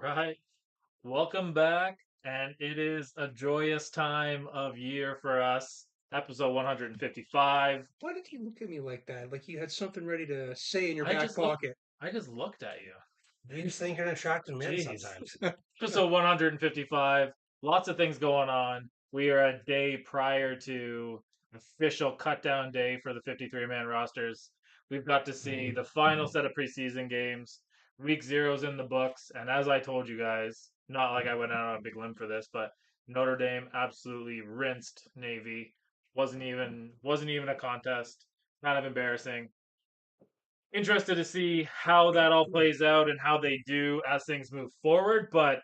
right. Welcome back. And it is a joyous time of year for us. Episode 155. Why did you look at me like that? Like you had something ready to say in your I back just looked pocket. I just looked at you. These things are attractive men Jeez. sometimes. Episode 155. Lots of things going on. We are a day prior to official cut down day for the 53-man rosters. We've got to see the final set of preseason games. Week zero's in the books, and as I told you guys, not like I went out on a big limb for this, but Notre Dame absolutely rinsed Navy. Wasn't even a contest. Kind of embarrassing. Interested to see how that all plays out and how they do as things move forward. But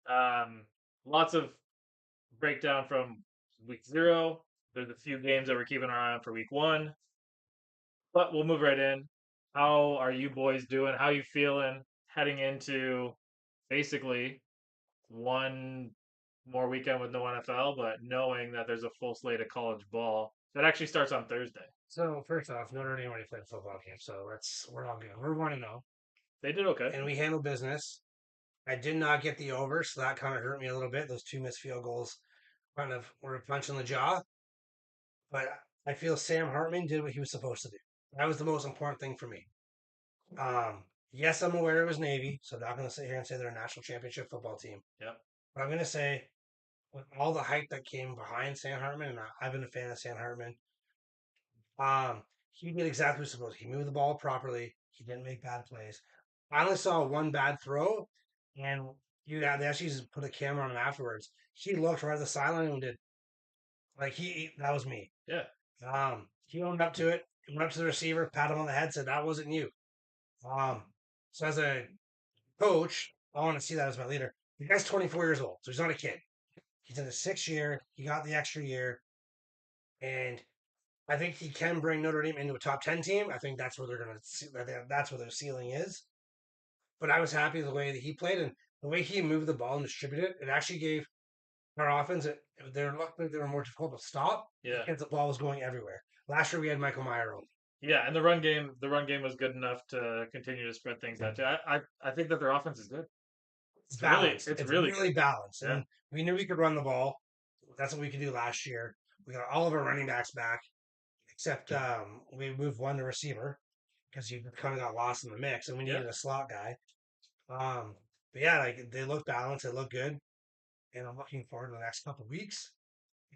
um, lots of breakdown from week zero. There's a few games that we're keeping our eye on for week one. But we'll move right in. How are you boys doing? How you feeling heading into basically one more weekend with no NFL, but knowing that there's a full slate of college ball that actually starts on Thursday? So first off, Notre Dame already played a football game, so we're all good. We're 1-0, They did okay. and we handle business. I did not get the over, so that kind of hurt me a little bit. Those two missed field goals kind of were a punch in the jaw. But I feel Sam Hartman did what he was supposed to do. That was the most important thing for me. Yes, I'm aware it was Navy, so I'm not going to sit here and say they're a national championship football team. Yep. But I'm going to say, with all the hype that came behind Sam Hartman, and I've been a fan of Sam Hartman, he did exactly what he was supposed to. He moved the ball properly. He didn't make bad plays. I only saw one bad throw, and they actually just put a camera on him afterwards. He looked right at the sideline and did like that was me. Yeah. He owned up to it. He went up to the receiver, pat him on the head, said that wasn't you. Um, so as a coach, I want to see that as my leader. The guy's 24 years old, so he's not a kid. He's in his sixth year. He got the extra year, and I think he can bring Notre Dame into a top 10 team. I think that's where they're going to. That's where their ceiling is. But I was happy with the way that he played and the way he moved the ball and distributed it. It actually gave our offense. They looked like they were more difficult to stop Yeah. because the ball was going everywhere. Last year we had Michael Meyer only. Yeah, and the run game was good enough to continue to spread things out. I think that their offense is good. It's balanced. It's It's really really good. balanced. Yeah. And we knew we could run the ball. That's what we could do last year. We got all of our running backs back, except we moved one to receiver because he kind of got lost in the mix, and we Yeah. needed a slot guy. But yeah, like they look balanced, they look good, and I'm looking forward to the next couple of weeks.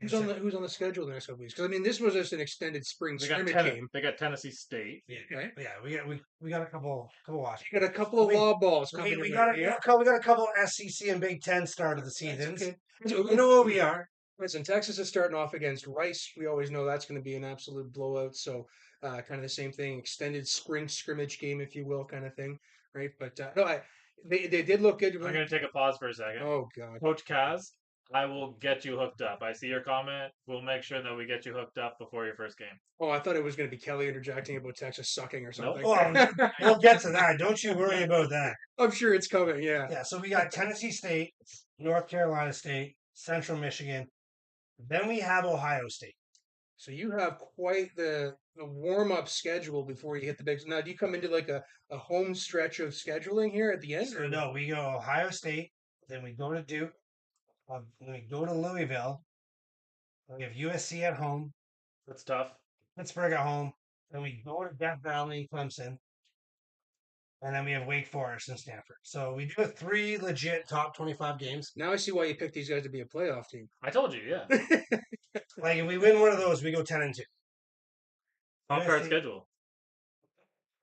Who's on the schedule the next couple weeks? Because I mean, this was just an extended spring They got scrimmage game. They got Tennessee State. Yeah, Okay. yeah, we got a couple watch. You got a couple of We- law balls coming. We your got way. a, Yeah, we got a couple SEC and Big Ten start of the that's seasons. okay. You know what we are. Listen, Texas is starting off against Rice. We always know that's going to be an absolute blowout. So, kind of the same thing, extended spring scrimmage game, if you will, kind of thing, right? But no, they did look good. I'm going to take a pause for a second. Oh God. Coach Kaz, I will get you hooked up. I see your comment. We'll make sure that we get you hooked up before your first game. Oh, I thought it was going to be Kelly interjecting about Texas sucking or Nope. something. Oh, we'll get to that. Don't you worry about that. I'm sure it's coming. Yeah. Yeah, so we got Tennessee State, North Carolina State, Central Michigan. Then we have Ohio State. So you have quite the warm up schedule before you hit the big. Now, do you come into like a home stretch of scheduling here at the end? So no, we go Ohio State, then we go to Duke, then we go to Louisville. We have USC at home, That's tough. Pittsburgh at home. Then we go to Death Valley, Clemson, and then we have Wake Forest and Stanford. So we do 3 legit top 25 games. Now I see why you picked these guys to be a playoff team. I told you, yeah. Like if we win one of those, we go 10-2. Top card schedule.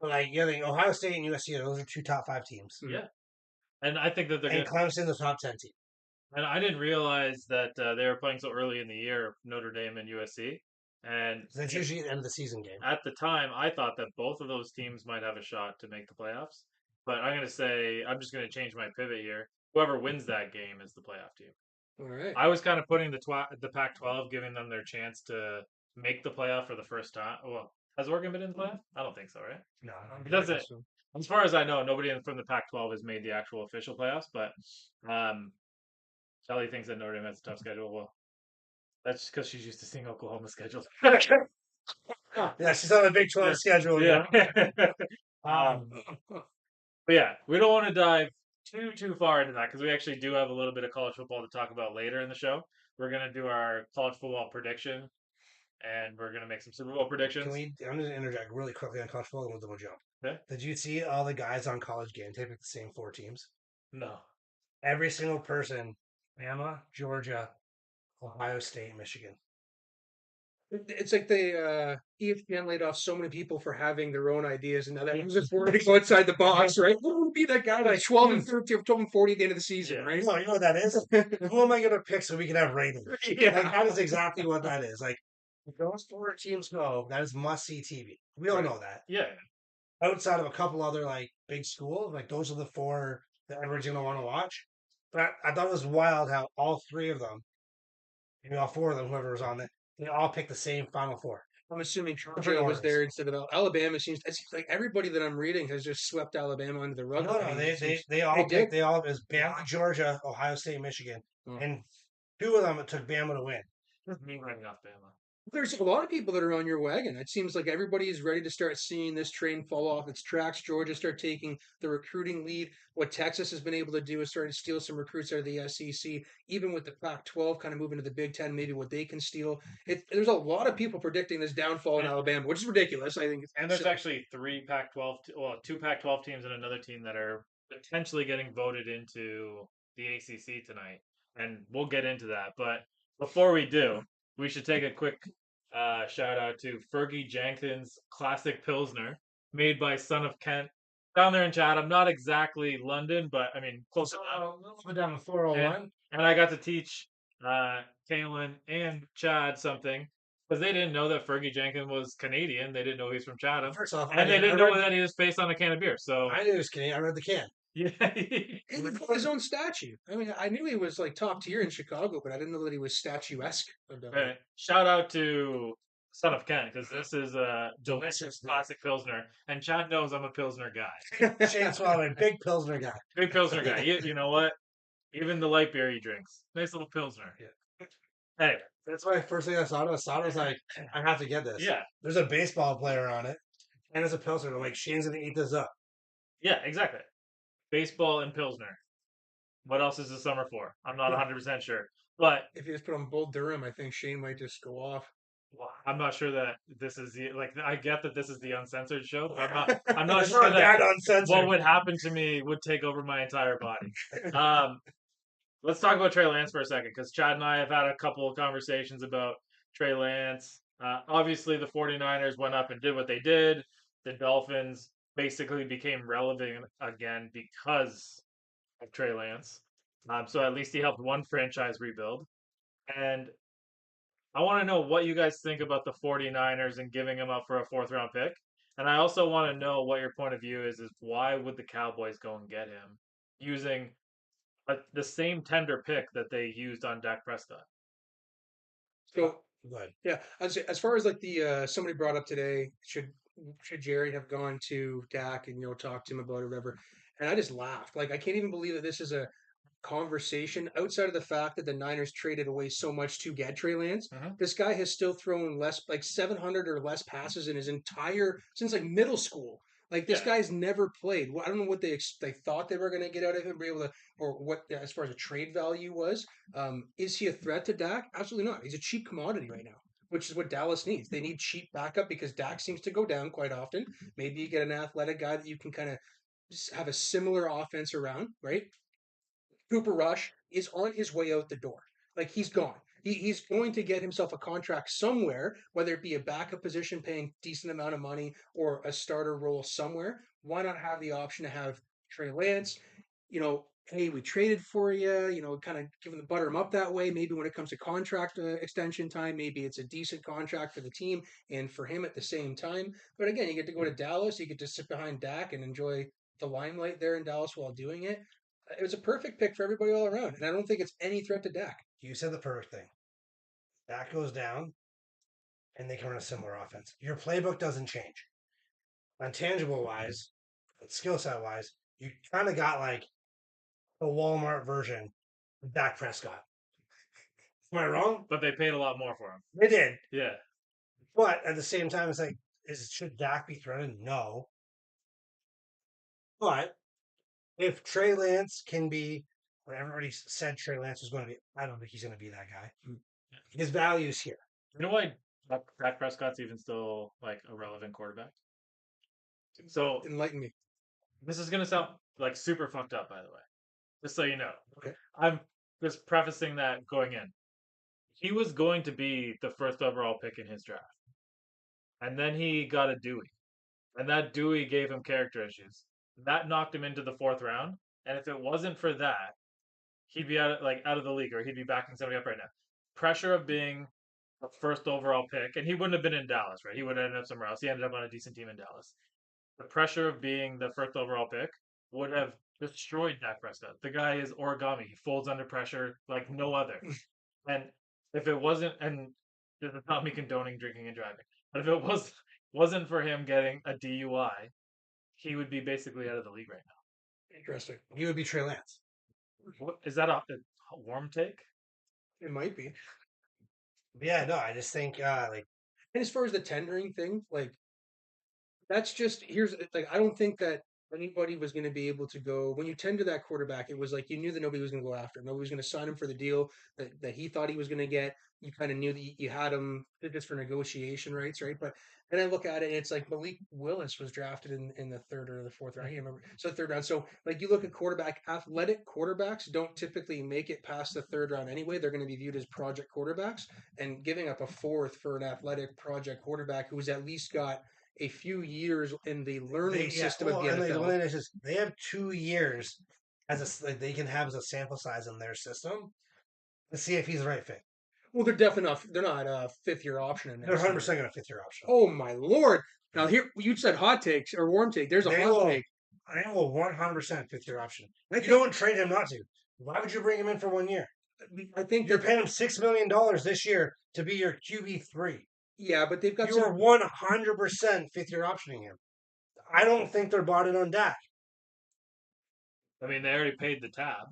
But like the Ohio State and USC, those are 2 top 5 teams. Yeah. And I think that they're And good. Clemson, the top 10 team. And I didn't realize that they were playing so early in the year, Notre Dame and USC. And That's usually the end of the season game. at the time, I thought that both of those teams might have a shot to make the playoffs. But I'm going to say, I'm just going to change my pivot here. Whoever wins that game is the playoff team. All right. I was kind of putting the Pac-12, giving them their chance to make the playoff for the first time. Well, has Oregon been in the playoff? I don't think so, right? No, It doesn't. As far as I know, nobody from the Pac-12 has made the actual official playoffs. But Kelly thinks that Notre Dame has a tough schedule. Well, that's just because she's used to seeing Oklahoma's schedule. Yeah, she's on the Big 12 schedule. Yeah. Um, But yeah, we don't want to dive too far into that because we actually do have a little bit of college football to talk about later in the show. We're gonna do our college football prediction, and we're gonna make some Super Bowl Can predictions. we? I'm going to interject really quickly on college football and we'll double jump. Okay? Did you see all the guys on college game tape with the same 4 teams? No. Every single person: Bama, Georgia, Ohio State, Michigan. It's like they ESPN laid off so many people for having their own ideas, and now that was just to go outside the box, right? Who would be that guy like 12 and 13, 12 and 40 at the end of the season, Yeah. right? You know what that is? Who am I going to pick so we can have ratings? Yeah. Like, that is exactly what that is. Like, if those 4 teams go, that is must see TV. We all Right. know that. Yeah. Outside of a couple other like big schools, like those are the 4 that everyone's going to want to watch. But I thought it was wild how all 3 of them, maybe all 4 of them, whoever was on it, they all picked the same Final Four. I'm assuming Different Georgia was orders. there instead of Alabama. It seems like everybody that I'm reading has just swept Alabama under the rug. No, I mean, it seems- they all They did? picked. They all, it was Bama, Georgia, Ohio State, Michigan, Oh. and 2 of them it took Bama to win. Just me running off Bama. There's a lot of people that are on your wagon. It seems like everybody is ready to start seeing this train fall off its tracks. Georgia start taking the recruiting lead. What Texas has been able to do is starting to steal some recruits out of the SEC. Even with the Pac-12 kind of moving to the Big Ten, maybe what they can steal. There's a lot of people predicting this downfall in Alabama, which is ridiculous. I think. And there's actually 2 Pac-12 teams and another team that are potentially getting voted into the ACC tonight, and we'll get into that. But before we do, we should take a quick shout out to Fergie Jenkins Classic Pilsner, made by Son of Kent, down there in Chatham. Not exactly London, but I mean close enough. A little bit down the 401. And I got to teach Kaylin and Chad something because they didn't know that Fergie Jenkins was Canadian. They didn't know he was from Chatham, First off, and they didn't know that he was based on a can of beer. So I knew he was Canadian. I read the can. yeah, He put his own statue. I mean, I knew he was like top tier in Chicago, but I didn't know that he was statuesque. shout out to Son of Kent because this is a delicious classic pilsner, and Chad knows I'm a pilsner guy, Shane Swallowing, big Pilsner guy. big pilsner guy. You know what? Even the light beer he drinks, nice little pilsner. Yeah. Hey, That's my first thing I saw. I was like, I have to get this. yeah, There's a baseball player on it, and it's a Pilsner. I'm like, Shane's gonna eat this up. yeah, exactly. Baseball and pilsner. What else is the summer for? I'm not 100% sure. But If you just put on Bull Durham, I think Shane might just go off. I'm not sure that this is the like. I get that this is the uncensored show, but I'm not It's sure not that that uncensored. what would happen to me would take over my entire body. Let's talk about Trey Lance for a second because Chad and I have had a couple of conversations about Trey Lance. Obviously, the 49ers went up and did what they did. The Dolphins basically became relevant again because of Trey Lance. So at least he helped one franchise rebuild. And I want to know what you guys think about the 49ers and giving him up for a 4th round pick. And I also want to know what your point of view is why would the Cowboys go and get him using the same tender pick that they used on Dak Prescott? So Go ahead. yeah, as far as like the somebody brought up today, should Jerry have gone to Dak and talk to him about it or whatever? And I just laughed. Like I can't even believe that this is a conversation outside of the fact that the Niners traded away so much to get Trey Lance. Mhm. This guy has still thrown less, like 700 or less passes in his entire since like middle school. Like this Yeah. guy's never played. I don't know what they thought they were going to get out of him, be able to, or what as far as a trade value was. Is he a threat to Dak? Absolutely not. He's a cheap commodity right now, which is what Dallas needs. They need cheap backup because Dak seems to go down quite often. Maybe you get an athletic guy that you can kind of have a similar offense around, right? Cooper Rush is on his way out the door. Like he's gone. He's going to get himself a contract somewhere, whether it be a backup position paying decent amount of money or a starter role somewhere. Why not have the option to have Trey Lance? Hey, we traded for you. Kind of giving the butter him up that way. Maybe when it comes to contract extension time, maybe it's a decent contract for the team and for him at the same time. But again, you get to go to Dallas. You get to sit behind Dak and enjoy the limelight there in Dallas while doing it. It was a perfect pick for everybody all around, and I don't think it's any threat to Dak. You said the perfect thing. Dak goes down, and they can run a similar offense. Your playbook doesn't change. Intangible wise, skill set wise, you kind of got like the Walmart version of Dak Prescott. Am I wrong? But they paid a lot more for him. They did. Yeah. But at the same time, it's like, should Dak be threatened? No. But if Trey Lance can be what everybody said Trey Lance was going to be, I don't think he's going to be that guy. His value is here. You know why Dak Prescott's even still like a relevant quarterback? So Enlighten me. this is gonna sound like super fucked up, by the way. Just so you know. Okay. I'm just prefacing that going in. He was going to be the first overall pick in his draft. And then he got a Dewey. And that Dewey gave him character issues. That knocked him into the fourth round. And if it wasn't for that, he'd be out of the league, or he'd be backing somebody up right now. Pressure of being a first overall pick, and he wouldn't have been in Dallas, right? He would have ended up somewhere else. He ended up on a decent team in Dallas. The pressure of being the first overall pick would have destroyed Dak Prescott. The guy is origami. He folds under pressure like no other. And if it wasn't, and this is not me condoning drinking and driving, but if it wasn't for him getting a DUI, he would be basically out of the league right Interesting. He would be Trey Lance. now. What is that a warm take? It might be. But yeah, no, I just think like And as far as the tendering thing, like that's just here's like I don't think that anybody was going to be able to go when you tender that quarterback. It was like you knew that nobody was going to go after him. Nobody was going to sign him for the deal that he thought he was going to get. You kind of knew that you had him just for negotiation rights, right? But then I look at it, and it's like Malik Willis was drafted in the third or the fourth round. I can't remember. So third round. So like you look at quarterback, athletic quarterbacks don't typically make it past the third round anyway. They're going to be viewed as project quarterbacks, and giving up a fourth for an athletic project quarterback who's at least got a few years in the learning system of the and the NFL. only is just they have 2 years as a like they can have as a sample size in their system to see if he's the right fit. Well, they're definitely not. They're not a fifth-year option in They're next 100 year. percent going to 5th-year option. Oh my lord! Now here you said hot takes or warm take. There's a They hot will. take. They will 100% 5th-year option. I You think, don't trade him not to. Why would you bring him in for 1 year? I think You're that paying him $6 million this year to be your QB3. yeah, but they've got You some. are 100% 5th-year optioning him. I don't think they're bought in on Dak. I mean, they already paid the tab.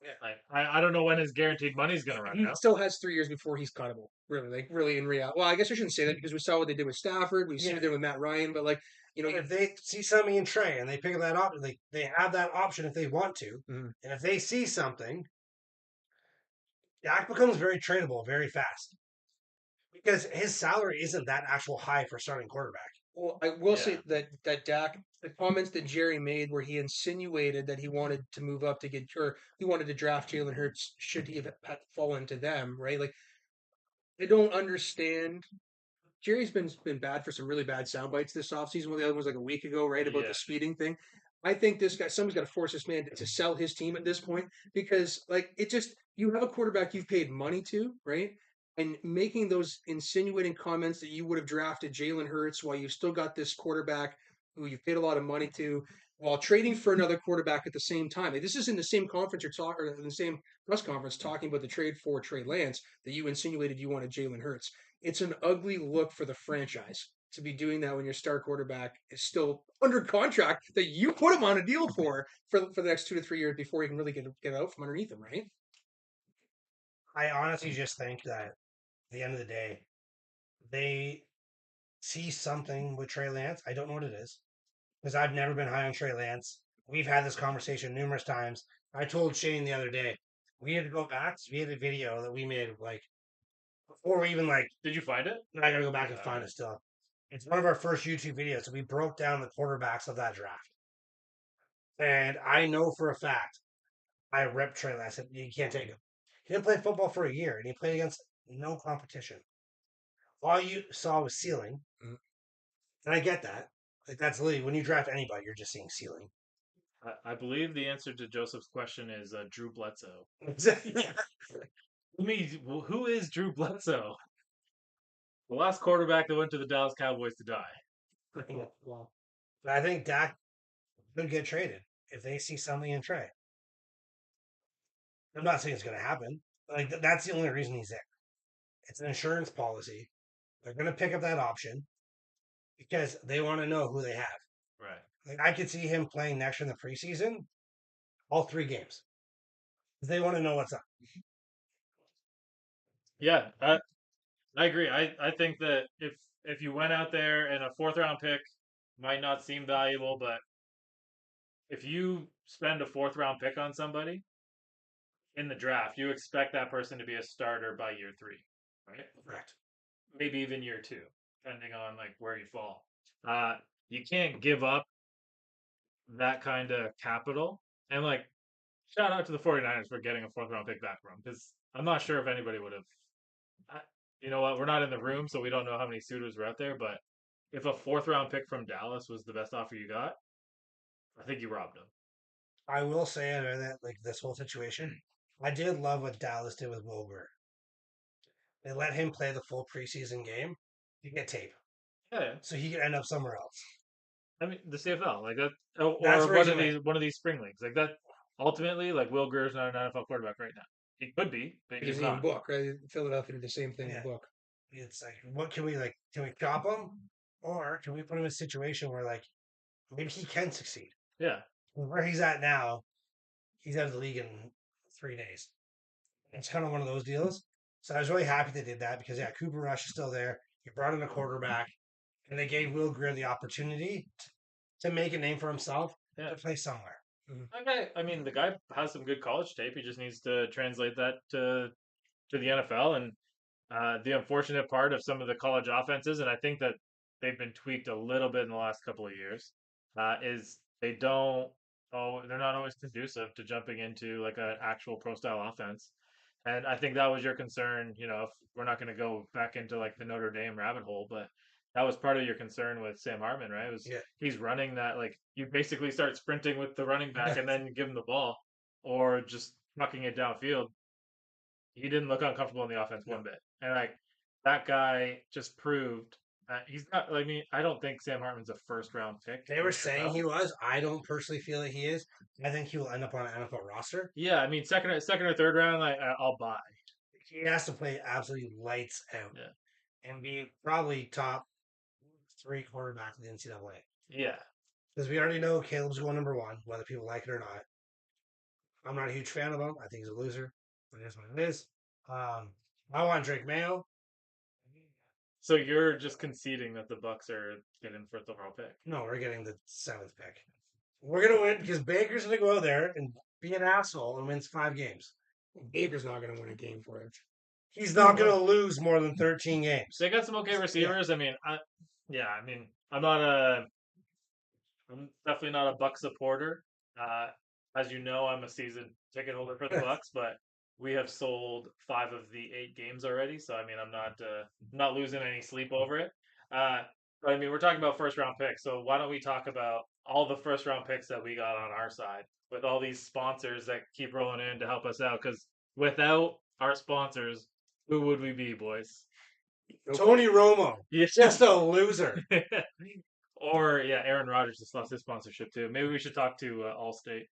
Yeah. Like, I don't know when his guaranteed money's going to run He out. still has 3 years before he's cuttable. Really, like really in reality. Well, I guess I shouldn't say that because we saw what they did with Stafford. We've seen Yeah. what they did with Matt Ryan. But like If they see something in Trey and they pick up that option, they have that option if they want to. Mhm. And if they see something, Dak becomes very tradable very fast because his salary isn't that actual high for starting quarterback. Well, I will say Yeah. that Dak, the comments that Jerry made, where he insinuated that he wanted to move up to get, or he wanted to draft Jalen Hurts, should he have had fallen to them, right? Like, I don't understand. Jerry's been bad for some really bad sound bites this offseason. One of the other ones like a week ago, right, about Yeah. the speeding thing. I think this guy, someone's got to force this man to sell his team at this point because, like, it just you have a quarterback you've paid money to, right? And making those insinuating comments that you would have drafted Jalen Hurts while you've still got this quarterback who you've paid a lot of money to, while trading for another quarterback at the same time. Like, this is in the same conference you're talking, or in the same press conference talking about the trade for Trey Lance that you insinuated you wanted Jalen Hurts. It's an ugly look for the franchise to be doing that when your star quarterback is still under contract that you put him on a deal for the next 2 to 3 years before he can really get out from underneath him, right? I honestly just think that at the end of the day, they see something with Trey Lance. I don't know what it is because I've never been high on Trey Lance. We've had this conversation numerous times. I told Shane the other day we had to go back. We had a video that we made like before we even like. Did you find it? I gotta go back and find it still. It's one of our first YouTube videos. So we broke down the quarterbacks of that draft. And I know for a fact, I ripped Trey Lance. I said, you can't take him. He didn't play football for a year, and he played against no competition. All you saw was ceiling. Mhm. And I get that. Like, that's literally, when you draft anybody, you're just seeing ceiling. I believe the answer to Joseph's question is Drew Bledsoe. Exactly. Who is Drew Bledsoe? The last quarterback that went to the Dallas Cowboys to die. Wow. But I think Dak could get traded if they see something in Trey. I'm not saying it's going to happen. Like, that's the only reason he's there. It's an insurance policy. They're going to pick up that option because they want to know who they have. Right. Like, I could see him playing next year in the preseason, all 3 games. They want to know what's up. Yeah, I agree. I think that if you went out there and a fourth round pick might not seem valuable, but if you spend a fourth round pick on somebody in the draft, you expect that person to be a starter by year three, right? Correct. Maybe even year two, depending on like where you fall. You can't give up that kind of capital. And like, shout out to the 49ers for getting a fourth round pick back from him because I'm not sure if anybody would have. I, you know what? We're not in the room, so we don't know how many suitors were out there. But if a fourth round pick from Dallas was the best offer you got, I think you robbed him. I will say under that like this whole situation, I did love what Dallas did with Wilbur. They let him play the full preseason game to get tape, Yeah, so he could end up somewhere else. I mean the CFL like that, That's or where he's gonna. one of these spring leagues like that. Ultimately, like Will Greer's not an NFL quarterback right now. He could be, but He he's doesn't even not. book, right? Philadelphia did the same thing in Yeah, book. it's like, what can we like? Can we chop him, or can we put him in a situation where like maybe he can succeed? Yeah, Where he's at now, he's out of the league in 3 days. It's kind of one of those deals. So I was really happy they did that because yeah, Cooper Rush is still there. You brought in a quarterback, and they gave Will Greer the opportunity to make a name for himself yeah. to play somewhere. Okay, I mean the guy has some good college tape. He just needs to translate that to the NFL. And the unfortunate part of some of the college offenses, and I think that they've been tweaked a little bit in the last couple of years, is they don't. Oh, they're not always conducive to jumping into like an actual pro style offense. And I think that was your concern. You know, if we're not going to go back into like the Notre Dame rabbit hole, but that was part of your concern with Sam Hartman, right? It was Yeah. he's running that like you basically start sprinting with the running back Yeah. and then you give him the ball, or just trucking it downfield. He didn't look uncomfortable in the offense No. one bit. And like that guy just proved he's not. I mean, I don't think Sam Hartman's a first round pick They in were the saying NFL. he was. I don't personally feel that he is. I think he will end up on an NFL roster. Yeah, I mean, second or third round, I'll buy. He has to play absolutely lights out Yeah, and be probably top three quarterback in the NCAA. yeah. Because we already know Caleb's going number one, whether people like it or not. I'm not a huge fan of him. I think he's a loser. But it is what it is. Um, I want Drake Mayo. So you're just conceding that the Bucks are getting first overall pick. No, we're getting the seventh pick. We're gonna win because Baker's gonna go out there and be an asshole and wins 5 games. Baker's not going to win a game for it. He's not gonna lose more than 13 games. They got some okay Yeah. receivers. I mean, yeah. I mean, I'm definitely not a Buck supporter. Uh, as you know, I'm a season ticket holder for the Bucks, but we have sold 5 of the 8 games already. So I mean, I'm not losing any sleep over it. Uh, but I mean, we're talking about first round picks. So why don't we talk about all the first round picks that we got on our side with all these sponsors that keep rolling in to help us out? Because without our sponsors, who would we be, boys? Tony Romo, Yeah. just a loser. Or yeah, Aaron Rodgers just lost his sponsorship too. Maybe we should talk to Allstate.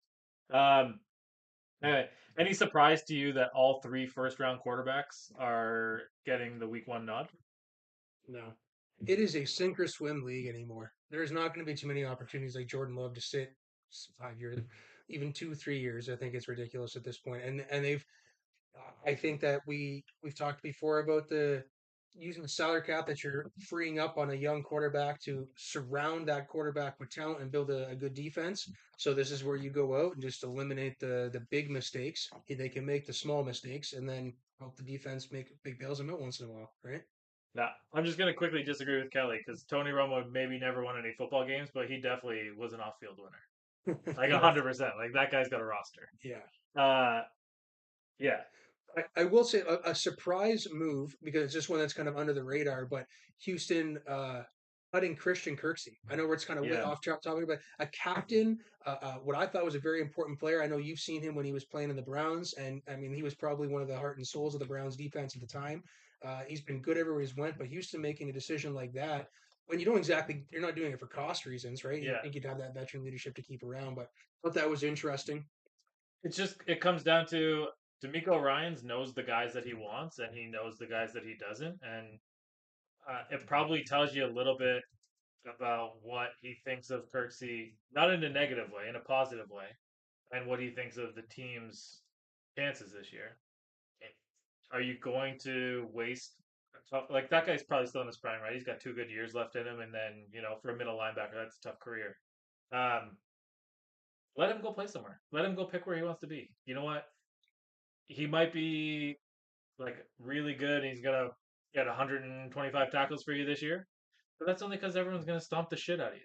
Um, anyway, any surprise to you that all three first round quarterbacks are getting the week one nod? No. It is a sink or swim league anymore. There's not going to be too many opportunities like Jordan Love to sit 5 years, even 2, 3 years. I think it's ridiculous at this point. And they've I think that we've talked before about the using the salary cap that you're freeing up on a young quarterback to surround that quarterback with talent and build a good defense. So this is where you go out and just eliminate the big mistakes. They can make the small mistakes and then help the defense make big bails them out once in a while, right? Nah, I'm just gonna quickly disagree with Kelly because Tony Romo maybe never won any football games, but he definitely was an off field winner, like 100%. Like that guy's got a roster. Yeah. Uh, yeah, I will say a surprise move because it's just one that's kind of under the radar, but Houston cutting Christian Kirksey. I know it's kind of way yeah. off topic, but a captain, what I thought was a very important player. I know you've seen him when he was playing in the Browns, and I mean he was probably one of the heart and souls of the Browns defense at the time. He's been good everywhere he's went, but Houston making a decision like that when you don't exactly you're not doing it for cost reasons, right? You Yeah. think you'd have that veteran leadership to keep around, but I thought that was interesting. It comes down to D'Amico Ryans knows the guys that he wants and he knows the guys that he doesn't, and it probably tells you a little bit about what he thinks of Kirksey, not in a negative way, in a positive way, and what he thinks of the team's chances this year. Are you going to waste? Like that guy's probably still in his prime, right? He's got 2 good years left in him, and then for a middle linebacker, that's a tough career. Um, let him go play somewhere. Let him go pick where he wants to be. You know what? He might be like really good. And he's gonna get 125 tackles for you this year, but that's only because everyone's gonna stomp the shit out of you.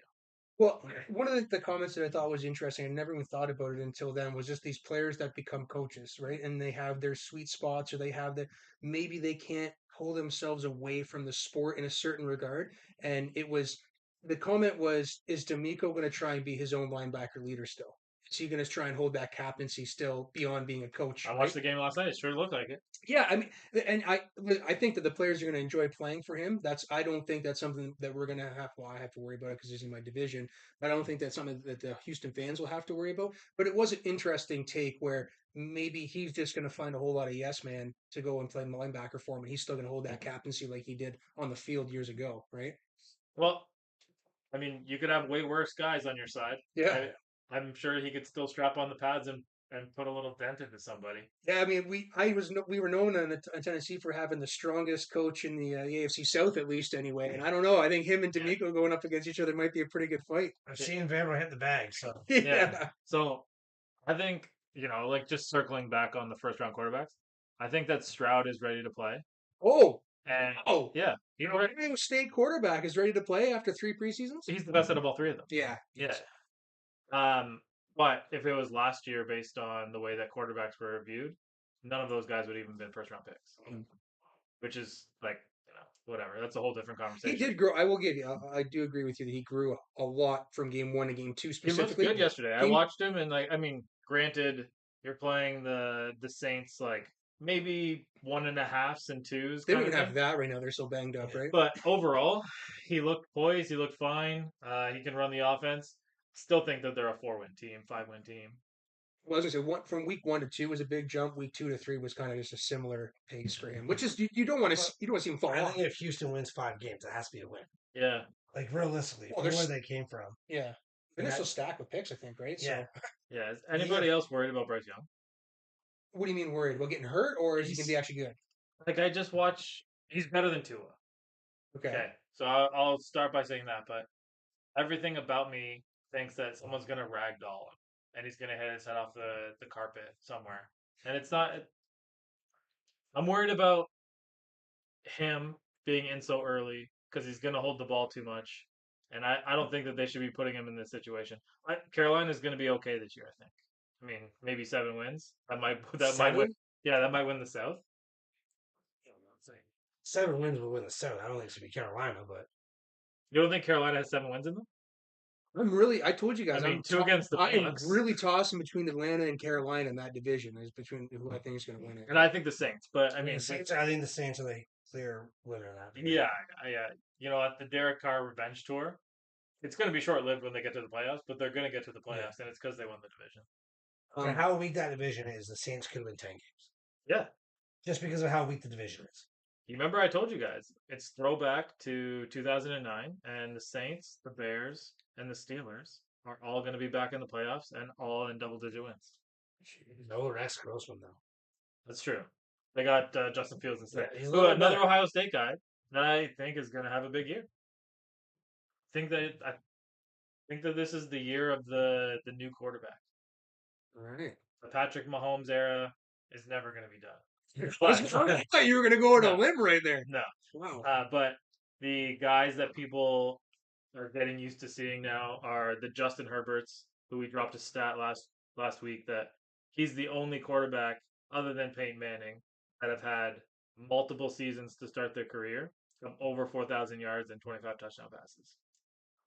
Well, one of the comments that I thought was interesting, I never even thought about it until then, was just these players that become coaches, right? And they have their sweet spots, or they have the maybe they can't pull themselves away from the sport in a certain regard. And it was the comment was, is D'Amico going to try and be his own linebacker leader still? Is he going to try and hold that captaincy still beyond being a coach, I right? watched the game last night. It sure looked like it. Yeah, I mean, and I think that the players are going to enjoy playing for him. I don't think that's something that we're going to have. Well, I have to worry about it because he's in my division. But I don't think that's something that the Houston fans will have to worry about. But it was an interesting take where maybe he's just going to find a whole lot of yes man to go and play linebacker for him, and he's still going to hold that captaincy like he did on the field years ago, right? Well, I mean, you could have way worse guys on your side. Yeah. I'm sure he could still strap on the pads and put a little dent into somebody. Yeah, I mean, we were known in Tennessee for having the strongest coach in the AFC South, at least anyway. And I don't know. I think him and Yeah. D'Amico going up against each other might be a pretty good fight. I've seen Vanderbilt hit the bag, so Yeah. Yeah. So I think, like just circling back on the first round quarterbacks, I think that Stroud is ready to play. Oh, And oh, yeah, Ohio State quarterback is ready to play after 3 preseasons. he's the best out of all three of them. Yeah. Yeah. Yes. But if it was last year based on the way that quarterbacks were reviewed, none of those guys would even been first round picks. Mm. Which is like, whatever. That's a whole different He conversation. did grow. I will give you. I do agree with you that he grew a lot from game 1 to game 2 He looked specifically. good yesterday. I Game, watched him, and like, I mean, granted, you're playing the Saints like maybe 1.5s and twos they kind don't of even thing. have that right now. They're so banged up, right? But overall, he looked poised. He looked fine. He can run the offense. Still think that they're a 4-win team, 5-win team. Well, as I said, from week 1 to 2 was a big jump. Week 2 to 3 was kind of just a similar pace for him, which is you don't want to you don't want to see him fall I off. think if Houston wins 5 games, it has to be a win. Yeah. Like realistically, Well, from where there's they came from. yeah, they're still stacked with picks, I think, right? Yeah. So, Yeah. Is anybody else worried about Bryce Young? what do you mean worried about getting hurt, or is he gonna be He's actually good? like I just watch. He's better than Tua. Okay. Okay, so I'll start by saying that, but everything about me thinks that someone's gonna ragdoll him, and he's gonna hit his head off the carpet somewhere. And it's not. I'm worried about him being in so early because he's gonna hold the ball too much, and I don't think that they should be putting him in this situation. Carolina's gonna be okay this year, I think. I mean, maybe 7 wins. That might win. 7? Yeah, that might win the South. I don't know. It's like 7 wins will win the South. I don't think it's gonna be Carolina, but You don't think Carolina has 7 wins in them? I told you I guys, mean, two against the I am Bucks, really tossing between Atlanta and Carolina in that division. Is between who I think is going to win it. and I think the Saints. But I I mean, think the Saints are the clear winner of that. yeah, yeah. At the Derek Carr revenge tour, it's going to be short lived when they get to the playoffs, but they're going to get to the playoffs, and it's because they won the division. For how weak that division is, the Saints could win 10 games. Yeah. Just because of how weak the division is. You remember I told you guys, it's throwback to 2009, and the Saints, the Bears, and the Steelers are all going to be back in the playoffs and all in double-digit wins. No Rex Grossman, though. That's true. They got Justin Fields instead. Yeah, he's a little Another better. Ohio State guy that I think is going to have a big year. I think that this is the year of the new quarterback. All right. The Patrick Mahomes era is never going to be done. I thought you were going to go on a No. limb right there. No. Wow. But the guys that people are getting used to seeing now are the Justin Herberts, who we dropped a stat last week that he's the only quarterback other than Peyton Manning that have had multiple seasons to start their career of over 4,000 yards and 25 touchdown passes.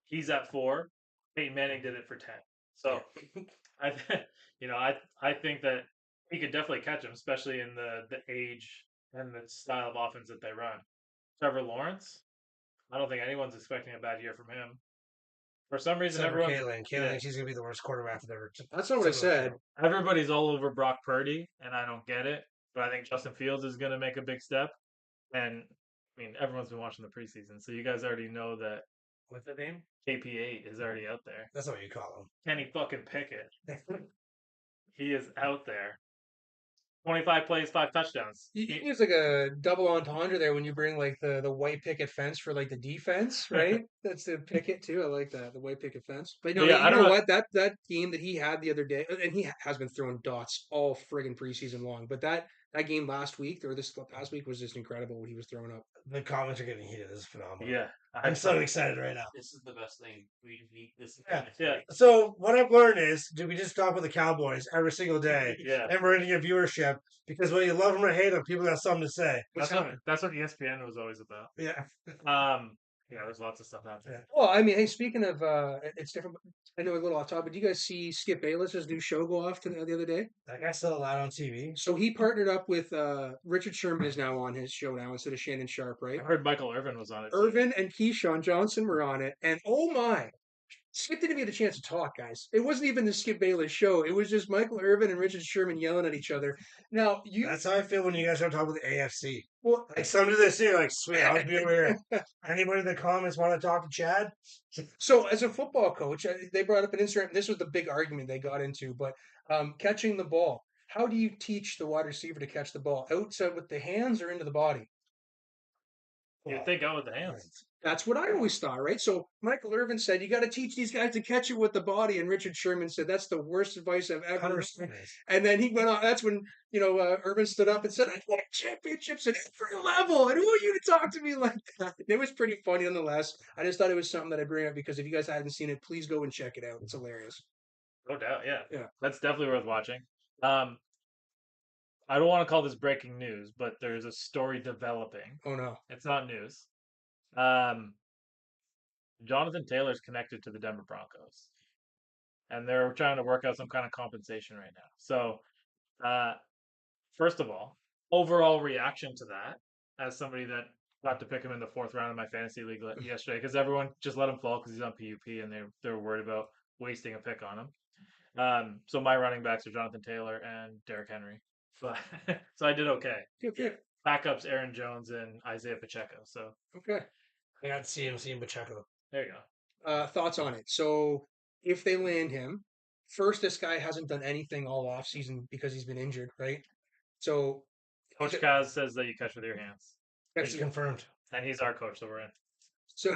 He's at 4. Peyton Manning did it for 10. So I, I think that he could definitely catch him, especially in the age and the style of offense that they run. Trevor Lawrence, I don't think anyone's expecting a bad year from him. For some reason, Except for everyone's Kayla thinks he's going to be the worst quarterback that ever. That's not what I said. everybody's all over Brock Purdy, and I don't get it. But I think Justin Fields is going to make a big step. And I mean, everyone's been watching the preseason, so you guys already know that. What's the name? KP8 is already out there. That's not what you call him. Kenny fucking Pickett. He is out there. 25 plays, 5 touchdowns. You use like a double entendre there when you bring like the white picket fence for like the defense, right? That's the picket too. I like that, the white picket fence. But no, Yeah, you I don't know know. what? That game that he had the other day, and he has been throwing dots all friggin' preseason long. But that game last week or this past week was just incredible what he was throwing up. The comments are getting heated. This is phenomenal. Yeah, I'm so excited right now. This is the best thing. We need this. Yeah. Yeah. So what I've learned is, do we just talk with the Cowboys every single day, Yeah. and we're going to get viewership because whether you love them or hate them, people got something to say. That's what ESPN was always about. Yeah. Yeah, there's lots of stuff happening. Yeah. Well, I mean, hey, speaking of, it's different. I know a little off topic, but do you guys see Skip Bayless's new show go off the other day? That guy's still allowed on TV. So he partnered up with Richard Sherman is now on his show now instead of Shannon Sharp, right? I heard Michael Irvin was on it. Too. Irvin and Keyshawn Johnson were on it, and oh my, Skip didn't even get a chance to talk, guys. It wasn't even the Skip Bayless show. It was just Michael Irvin and Richard Sherman yelling at each other. Now That's how I feel when you guys start talking about the AFC. well, Like some do this here, like sweet, I'll be over here. Anybody in the comments want to talk to Chad? so as a football coach, they brought up an Instagram. This was the big argument they got into, but catching the ball. How do you teach the wide receiver to catch the ball outside with the hands or into the body? You'd think out with the hands. That's what I always thought, right? So Michael Irvin said, you got to teach these guys to catch it with the body. And Richard Sherman said, that's the worst advice I've ever heard. 100%. And then he went on. That's when, Irvin stood up and said, I won championships at every level. And who are you to talk to me like that? It was pretty funny nonetheless. I just thought it was something that I'd bring up because if you guys hadn't seen it, please go and check it out. It's hilarious. No doubt, yeah. Yeah. That's definitely worth watching. I don't want to call this breaking news, but there's a story developing. Oh, no. It's not news. Jonathan Taylor's connected to the Denver Broncos, and they're trying to work out some kind of compensation right now. So, first of all, overall reaction to that, as somebody that got to pick him in the 4th round of my fantasy league yesterday, because everyone just let him fall because he's on PUP, and they were worried about wasting a pick on him. So my running backs are Jonathan Taylor and Derrick Henry. But so I did okay. Okay. Backups Aaron Jones and Isaiah Pacheco. So Okay. I got CMC and Pacheco. there you go. Thoughts on it? So if they land him, first, this guy hasn't done anything all offseason because he's been injured, right? So Coach Kaz says that you catch with your hands, It's confirmed. and he's our coach, so we're in. So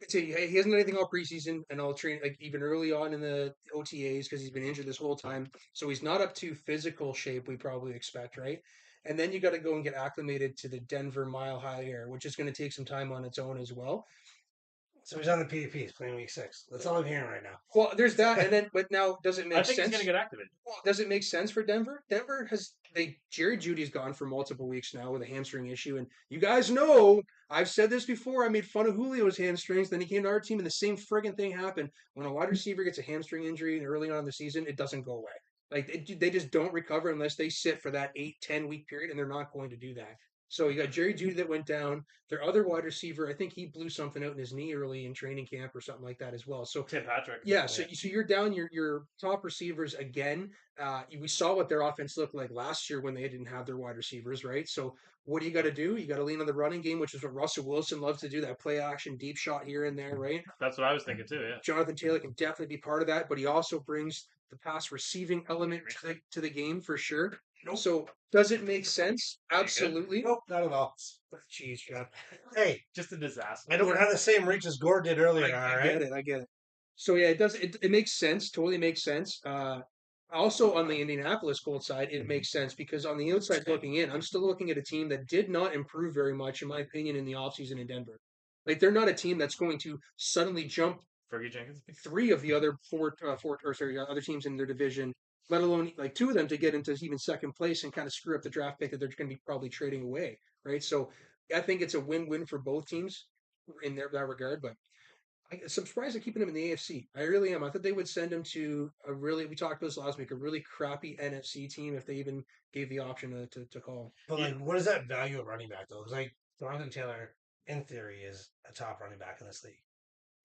he hasn't done anything all preseason and all training, like even early on in the OTAs because he's been injured this whole time. So he's not up to physical shape we probably expect, right? And then you got to go and get acclimated to the Denver Mile High Air, which is going to take some time on its own as well. So he's on the PUP. He's playing week 6. That's all I'm hearing right now. Well, there's that, and then but now does it make I think sense? he's going to get activated. Well, does it make sense for Denver? Denver Jerry Judy's gone for multiple weeks now with a hamstring issue, and you guys know I've said this before. I made fun of Julio's hamstrings. Then he came to our team, and the same friggin' thing happened. When a wide receiver gets a hamstring injury early on in the season, it doesn't go away. Like they just don't recover unless they sit for that 8-10 week period, and they're not going to do that. So you got Jerry Judy that went down. Their other wide receiver, I think he blew something out in his knee early in training camp or something like that as well. So Tim Patrick. yeah, so you're down your top receivers again. We saw what their offense looked like last year when they didn't have their wide receivers, right? So what do? You got to lean on the running game, which is what Russell Wilson loves to do, that play action, deep shot here and there, right? That's what I was thinking too, yeah. Jonathan Taylor can definitely be part of that, but he also brings the pass receiving element to the game for sure. Nope. So does it make sense? Absolutely. Nope, not at all. Jeez, John. Hey, Just a disaster. I don't have the same reach as Gore did earlier, all I right? get it. So yeah, it does. It makes sense. Totally makes sense. Also on the Indianapolis Colts side, it makes sense because on the outside looking in, I'm still looking at a team that did not improve very much, in my opinion, in the offseason in Denver. Like they're not a team that's going to suddenly jump Fergie Jenkins. 3 of the other other teams in their division, let alone like 2 of them to get into even second place and kind of screw up the draft pick that they're going to be probably trading away, right? So I think it's a win-win for both teams in that regard. But I'm surprised they're keeping him in the AFC. I really am. I thought they would send him to we talked about this last week, a really crappy NFC team if they even gave the option to call. But like, what is that value of running back though? It's like Jonathan Taylor, in theory, is a top running back in this league.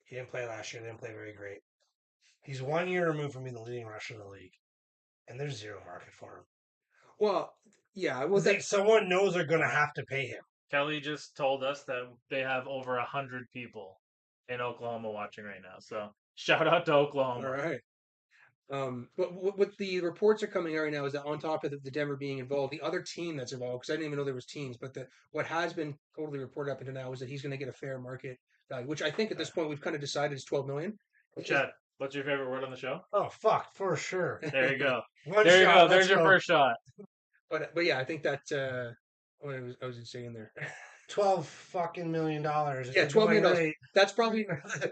He didn't play last year. Didn't play very great. He's 1 year removed from being the leading rusher in the league, and there's zero market for him. Well, yeah. Well, It's like someone knows they're going to have to pay him. Kelly just told us that they have over 100 people in Oklahoma watching right now. So shout out to Oklahoma. all right. But what the reports are coming out right now is that on top of the Denver being involved, the other team that's involved, because I didn't even know there was teams, but what has been totally reported up until now is that he's going to get a fair market value, which I think at this point we've kind of decided is 12 million. Which is, Chad, what's your favorite word on the show? Oh fuck, for sure. There you go. One There you shot. go. There's Let's your go. first shot. but yeah, I think that what I was saying there. $12 fucking million. Yeah, $12 million. Right. That's probably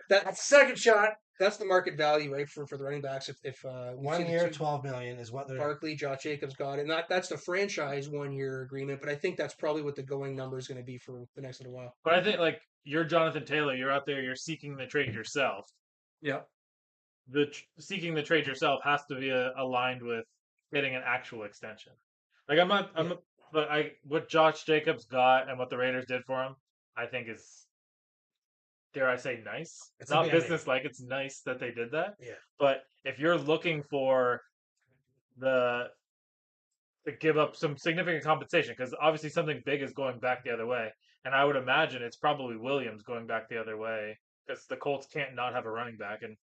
That's the second shot. that's the market value, right, for the running backs. If we see 1 the year, two, 12 million is what they're. Barkley, Josh Jacobs got it, and that's the franchise 1 year agreement. But I think that's probably what the going number is going to be for the next little while. But I think like you're Jonathan Taylor. You're out there. You're seeking the trade yourself. Yeah. Seeking the trade yourself has to be aligned with getting an actual extension. Like I'm not. Yeah. But what Josh Jacobs got and what the Raiders did for him, I think is, dare I say, nice. It's It's a not Band-Aid. business like. It's nice that they did that. Yeah. But if you're looking for the to give up some significant compensation, because obviously something big is going back the other way, and I would imagine it's probably Williams going back the other way because the Colts can't not have a running back. And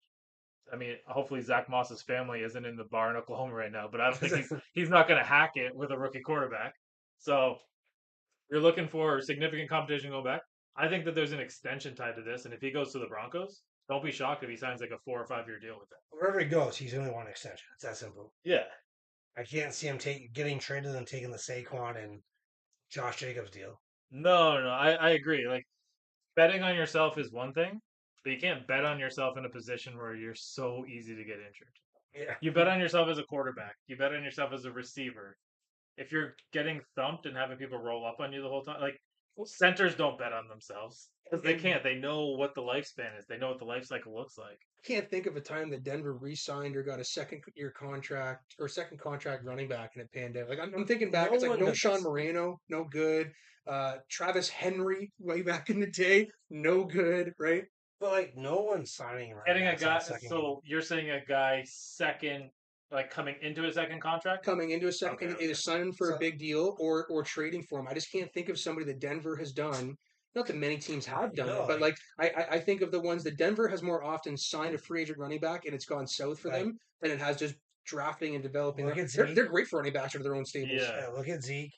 I mean, hopefully Zach Moss's family isn't in the bar in Oklahoma right now, but I don't think he's not going to hack it with a rookie quarterback. So you're looking for significant competition going back. I think that there's an extension tied to this, and if he goes to the Broncos, don't be shocked if he signs like a 4 or 5 year deal with them. Wherever he goes, he's only one extension. It's that simple. Yeah, I can't see him getting traded and taking the Saquon and Josh Jacobs deal. no, I agree. Like betting on yourself is one thing, but you can't bet on yourself in a position where you're so easy to get injured. Yeah. You bet on yourself as a quarterback. You bet on yourself as a receiver. If you're getting thumped and having people roll up on you the whole time, like centers don't bet on themselves because they can't. They know what the lifespan is. They know what the life cycle looks like. Can't think of a time that Denver re-signed or got a second-year contract or second contract running back and it panned out. Like I'm thinking back, No it's like one no does Sean this. Moreno, no good. Travis Henry, way back in the day, no good, right? But like no one's signing right Getting now. a guy. So you're saying a guy second, like coming into a second contract? Coming into a second, Okay, either signing for So- a big deal or trading for him. I just can't think of somebody that Denver has done. Not that many teams have done No, it, but like I think of the ones that Denver has more often signed a free agent running back and it's gone south for Like- them than it has just drafting and developing. Look at They're Zeke. great for running backs out of their own stables. Yeah. Yeah, look at Zeke.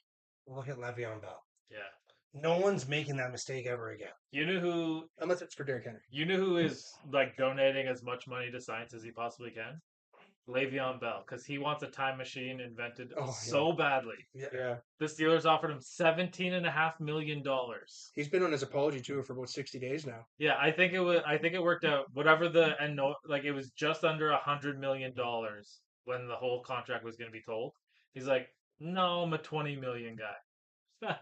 Look at Le'Veon Bell. Yeah. No one's making that mistake ever again. You know who? Unless it's for Derrick Henry. You know who is like donating as much money to science as he possibly can? Le'Veon Bell, because he wants a time machine invented Oh, so badly. Yeah. The Steelers offered him $17.5 million. He's been on his apology tour for about 60 days now. Yeah, I think it was. I think it worked out. Whatever the and no, like it was just under $100 million when the whole contract was going to be told. He's like, no, I'm a 20 million guy.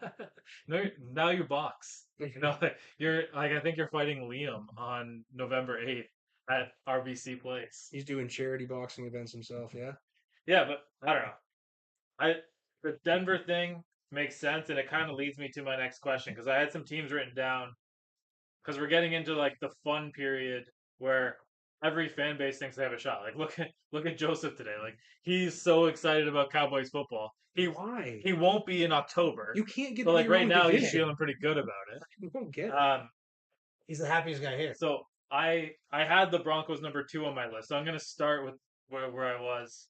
No, now you're box. You know, like, you're like I think you're fighting Liam on November 8th at RBC Place. He's doing charity boxing events himself, yeah. Yeah, but I don't know. The Denver thing makes sense, and it kind of leads me to my next question because I had some teams written down because we're getting into like the fun period where every fan base thinks they have a shot. Like look at Joseph today. Like he's so excited about Cowboys football. Why? He won't be in October. You can't get But like your right own now, he's division. feeling pretty good about it. You won't get it. He's the happiest guy here. So I had the Broncos number 2 on my list. So I'm going to start with where I was.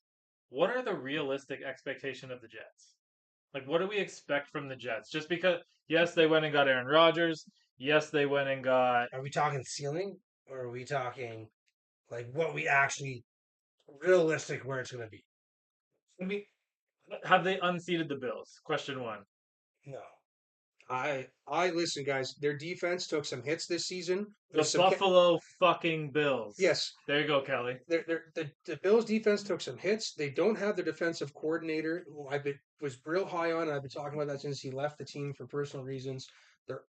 What are the realistic expectation of the Jets? Like, what do we expect from the Jets? Just because, yes, they went and got Aaron Rodgers. Yes, they went and got. Are we talking ceiling or are we talking like what we actually realistic where it's going to be? I mean, have they unseated the Bills? Question 1. No. I listen, guys. Their defense took some hits this season. The There's some Buffalo fucking Bills. yes, There you go, Kelly. the Bills defense took some hits. They don't have their defensive coordinator, who was real high on, and I've been talking about that since he left the team for personal reasons. Their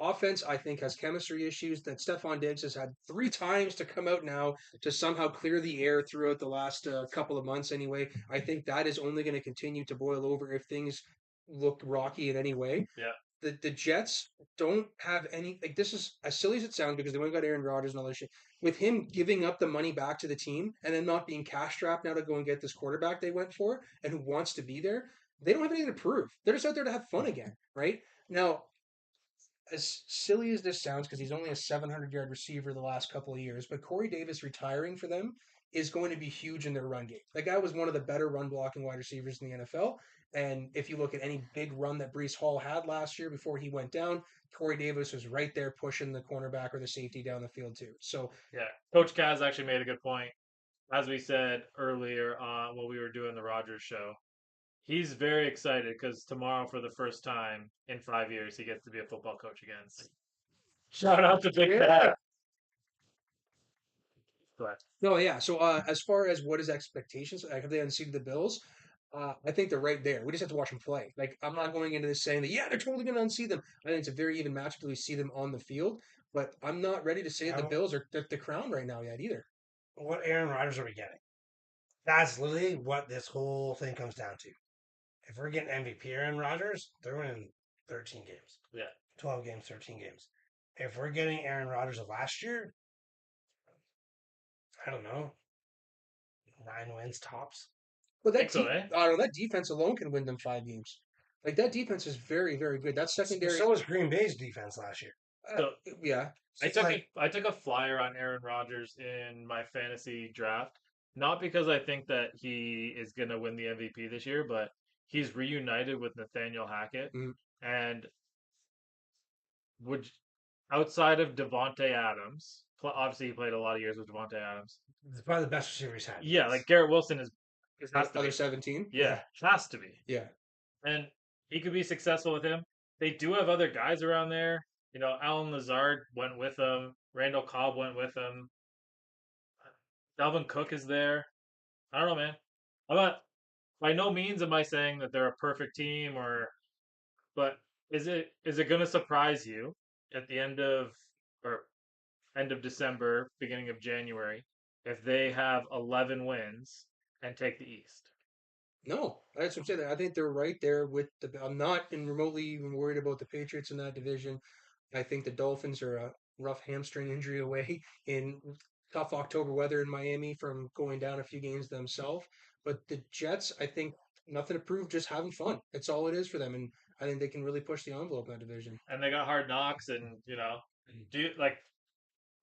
offense, I think, has chemistry issues that Stephon Diggs has had 3 times to come out now to somehow clear the air throughout the last couple of months. Anyway, I think that is only going to continue to boil over if things look rocky in any way. Yeah. The Jets don't have any like this is as silly as it sounds because they went and got Aaron Rodgers and all this shit. With him giving up the money back to the team and then not being cash strapped now to go and get this quarterback they went for and who wants to be there, they don't have anything to prove. They're just out there to have fun again, right? Now, as silly as this sounds, because he's only a 700-yard receiver the last couple of years, but Corey Davis retiring for them is going to be huge in their run game. That guy was one of the better run blocking wide receivers in the NFL. And if you look at any big run that Brees Hall had last year before he went down, Corey Davis was right there pushing the cornerback or the safety down the field too. So Yeah, Coach Kaz actually made a good point. As we said earlier when we were doing the Rogers show, he's very excited because tomorrow, for the first time in 5 years, he gets to be a football coach again. Shout out to Big Cat. Go ahead. no, yeah. So as far as what is expectations, like have they unseated the Bills? I think they're right there. We just have to watch them play. Like I'm not going into this saying that they're totally going to unseat them. I think it's a very even matchup till we see them on the field. But I'm not ready to say the Now, Bills are the crown right now yet either. what Aaron Rodgers are we getting? That's literally what this whole thing comes down to. If we're getting MVP Aaron Rodgers, they're winning 13 games. Yeah. 12 games, 13 games. If we're getting Aaron Rodgers of last year, I don't know, 9 wins tops. Well, Think so, eh? I don't know, that defense alone can win them 5 games. Like that defense is very, very good. That secondary, So was Green Bay's defense last year. So yeah. I took a flyer on Aaron Rodgers in my fantasy draft, not because I think that he is going to win the MVP this year, but he's reunited with Nathaniel Hackett, Mhm. and would outside of Devonte Adams, obviously he played a lot of years with Devonte Adams. It's probably the best receiver he's had. Yeah, like Garrett Wilson is has to Other be. 17. Yeah, has to be. Yeah. And he could be successful with him. They do have other guys around there. You know, Alan Lazard went with him. Randall Cobb went with him. Dalvin Cook is there. I don't know, man. I'm not. By no means am I saying that they're a perfect team, but is it going to surprise you at the end of December, beginning of January, if they have 11 wins and take the East? No, that's what I'm saying. I think they're right there with the. I'm not in remotely even worried about the Patriots in that division. I think the Dolphins are a rough hamstring injury away in tough October weather in Miami from going down a few games themselves. But the Jets, I think, nothing to prove, just having fun. That's all it is for them, and I think they can really push the envelope in that division. And they got hard knocks, and do you like?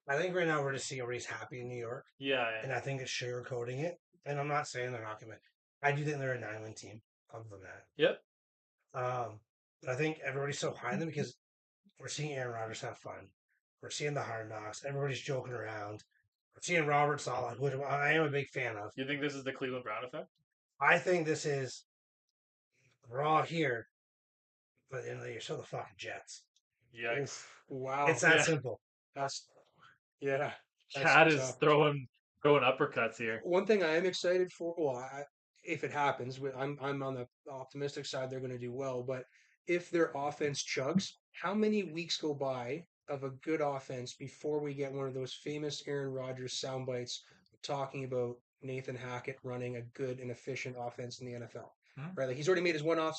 I think right now we're just seeing everybody's happy in New York, Yeah, and I think it's sugarcoating it. And I'm not saying they're not going to. I do think they're a 9-win team. Other than that, yep. But I think everybody's so high on them because we're seeing Aaron Rodgers have fun. We're seeing the hard knocks. Everybody's joking around. We're seeing Robert Sala, who I am a big fan of. You think this is the Cleveland Brown effect? I think this is raw here, but you're still the fucking Jets. Yikes! Wow, It's that Yeah. simple. that's yeah. That's Chad is tough. throwing uppercuts here. One thing I am excited for, well, if it happens, I'm on the optimistic side. They're going to do well, but if their offense chugs, how many weeks go by of a good offense before we get one of those famous Aaron Rodgers sound bites talking about Nathan Hackett running a good and efficient offense in the NFL? Hmm. Right, like he's already made his one-off,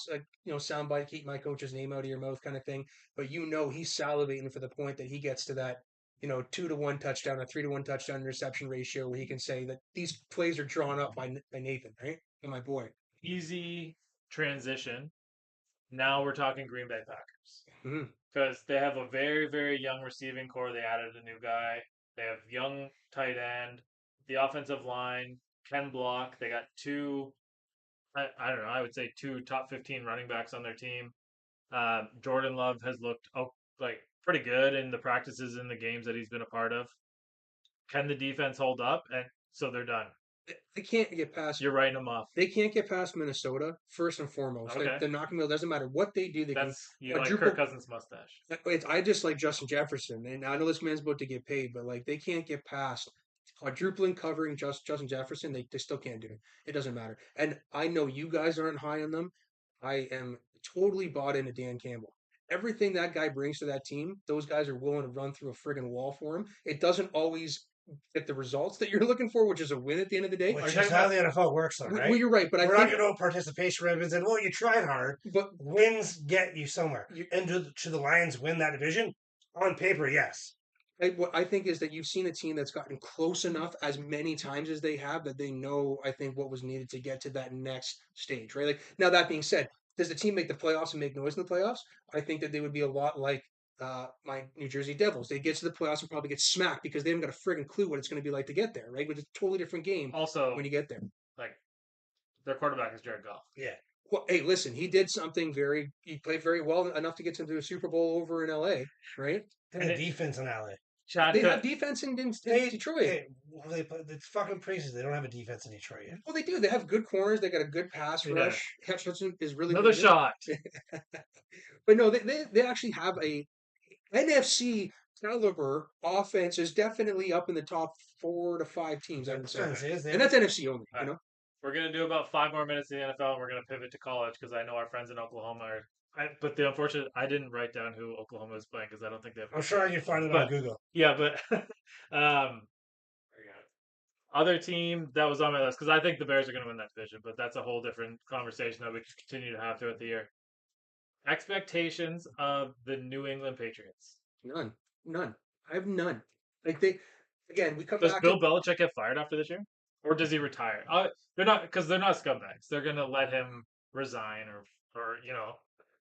sound bite, keep my coach's name out of your mouth, kind of thing. But he's salivating for the point that he gets to that 2-to-1 touchdown, a 3-to-1 touchdown interception ratio where he can say that these plays are drawn up by Nathan, right? And my boy. Easy transition. Now we're talking Green Bay Packers Mhm. because they have a very, very young receiving core. They added a new guy. They have young tight end. The offensive line can block. They got two. I don't know. I would say two top 15 running backs on their team. Jordan Love has looked like pretty good in the practices and the games that he's been a part of. Can the defense hold up? And so they're done. They can't get past. You're writing them off. They can't get past Minnesota first and foremost. Okay. Like the knocking mill doesn't matter what they do. They You like quadruple- Kirk Cousins' mustache. I just like Justin Jefferson, and I know this man's about to get paid, but like they can't get past quadrupling covering Justin Jefferson. They still can't do it. It doesn't matter. And I know you guys aren't high on them. I am totally bought into Dan Campbell. Everything that guy brings to that team, those guys are willing to run through a friggin' wall for him. It doesn't always get the results that you're looking for, which is a win at the end of the day. Which you is talking how about- the NFL works, though, right? Well, you're right, but We're I not think, going to participation ribbons and, well, you tried hard. but Wins get you somewhere. And should the Lions win that division? On paper, yes. what I think is that you've seen a team that's gotten close enough as many times as they have that they know, I think, what was needed to get to that next stage, right? Like now, that being said, does the team make the playoffs and make noise in the playoffs? I think that they would be a lot like my New Jersey Devils. They get to the playoffs and probably get smacked because they haven't got a friggin' clue what it's going to be like to get there, right? But it's a totally different game Also, when you get there. like their quarterback is Jared Goff. Yeah. Well, hey, listen, he did something he played very well enough to get to the Super Bowl over in LA, right? And And the it- defense in LA. Chad They Cook- have defense in They, Detroit. Hey, they play, it's fucking preseason. They don't have a defense in Detroit yet. Well, they do. They have good corners. They got a good pass Yeah. rush. Hutchinson is really another really good. shot. But no, they actually have a NFC caliber offense is definitely up in the top 4 to 5 teams. I would say, Defense is, and that's NFC only. All right. You know, We're gonna do about 5 more minutes in the NFL, and we're gonna pivot to college because I know our friends in Oklahoma are. But the unfortunate, I didn't write down who Oklahoma is playing because I don't think they have. I'm sure I can find it But- on Google. Yeah, but other team that was on my list because I think the Bears are going to win that division, but that's a whole different conversation that we can continue to have throughout the year. Expectations of the New England Patriots. none. I have none. Like we come Does back. Bill Belichick get fired after this year, or does he retire? They're not because they're not scumbags. They're going to let him resign, or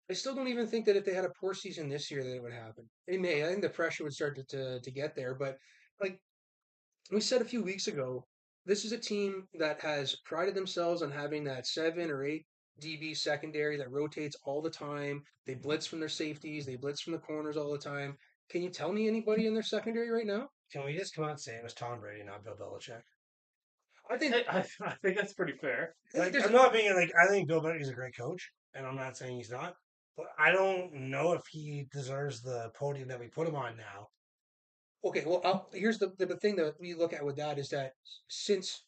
I still don't even think that if they had a poor season this year that it would happen. They may. I think the pressure would start to get there. But like we said a few weeks ago, this is a team that has prided themselves on having that 7 or 8 DB secondary that rotates all the time. They blitz from their safeties. They blitz from the corners all the time. Can you tell me anybody in their secondary right now? Can we just come out and say it was Tom Brady, not Bill Belichick? I think I think that's pretty fair. Like, there's- I'm not being like, I think Bill Belichick's a great coach, and I'm not saying he's not, but I don't know if he deserves the podium that we put him on now. okay. Well, here's the thing that we look at with that is that since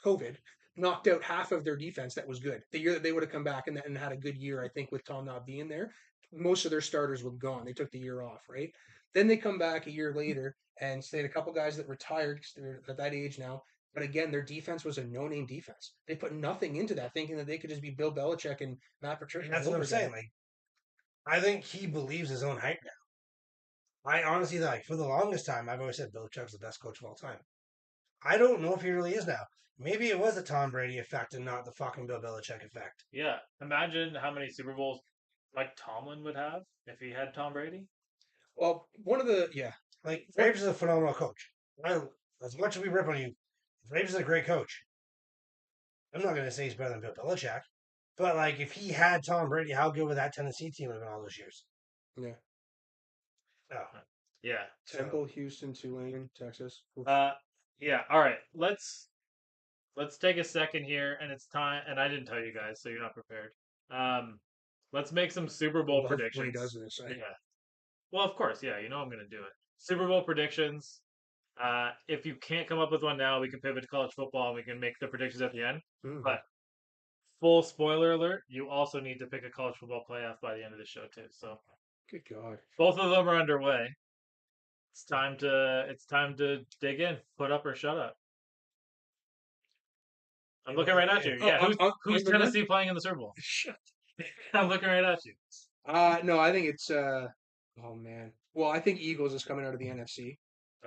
COVID knocked out half of their defense that was good. The year that they would have come back and had a good year, I think, with Tom not being there, most of their starters were gone. They took the year off, right? Then they come back a year later and they had a couple guys that retired 'cause they're at that age now. But again, their defense was a no-name defense. They put nothing into that, thinking that they could just be Bill Belichick and Matt Patricia. And that's all what I'm over saying. again. Like, I think he believes his own hype now. I honestly, like, for the longest time, I've always said Belichick's the best coach of all time. I don't know if he really is now. Maybe it was the Tom Brady effect and not the fucking Bill Belichick effect. Yeah, imagine how many Super Bowls Mike Tomlin would have if he had Tom Brady. Well, one of the Like, Graves is a phenomenal coach. As much as we rip on you, Graves is a great coach. I'm not going to say he's better than Bill Belichick, but like, if he had Tom Brady, how good would that Tennessee team have been all those years? yeah No. Yeah. Temple, Houston, Tulane, Texas. Oof. Yeah. All right. Let's take a second here, and it's time. And I didn't tell you guys, so you're not prepared. Let's make some Super Bowl Love predictions. when he does this. Yeah. Well, of course. Yeah. You know I'm going to do it. Super Bowl predictions. If you can't come up with one now, we can pivot to college football and we can make the predictions at the end. Mhm. But full spoiler alert: you also need to pick a college football playoff by the end of the show too. So Good God. both of them are underway. It's time to dig in. Put up or shut up. I'm looking right at you. Oh, Yeah, who's I'm done? Tennessee playing in the Super Bowl? Shut. I'm looking right at you. No, I think it's oh man. Well, I think Eagles is coming out of the NFC.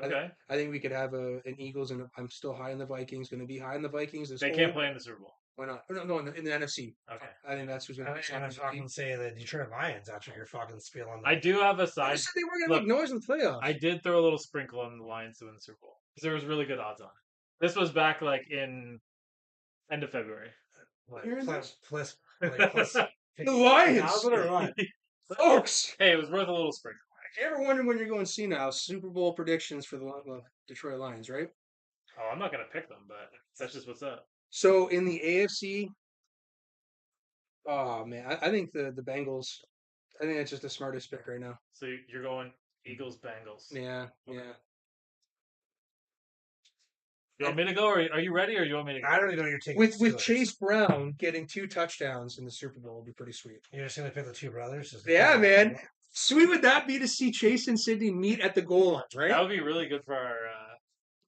Okay, I think we could have an Eagles, and I'm still high on the Vikings. Going to be high on the Vikings. they can't play in the Super Bowl. Why not? No, in the NFC. Okay, I think that's who's going to be. And I fucking say the Detroit Lions after your fucking spiel on I that. do have a I side. said they were going to make Look, noise in the playoffs. I did throw a little sprinkle on the Lions to win the Super Bowl because there was really good odds on it. This was back like in end of February. Like, Hearing plus, this? plus The Lions! 50,000 or what? Folks, Hey, it was worth a little sprinkle. if you ever wonder when you're going to see now Super Bowl predictions for the Detroit Lions, right? Oh, I'm not gonna pick them, but that's just what's up. So in the AFC, oh man, I think the Bengals. I think that's just the smartest pick right now. So you're going Eagles Bengals. Yeah, Okay. yeah. You want me to go, or are you ready, or you want me to go? I don't even know you're taking With Steelers. Chase Brown getting 2 touchdowns in the Super Bowl would be pretty sweet. You're just going to pick the two brothers? Yeah, man. Sweet would that be to see Chase and Sydney meet at the goal line, That right? would be really good for our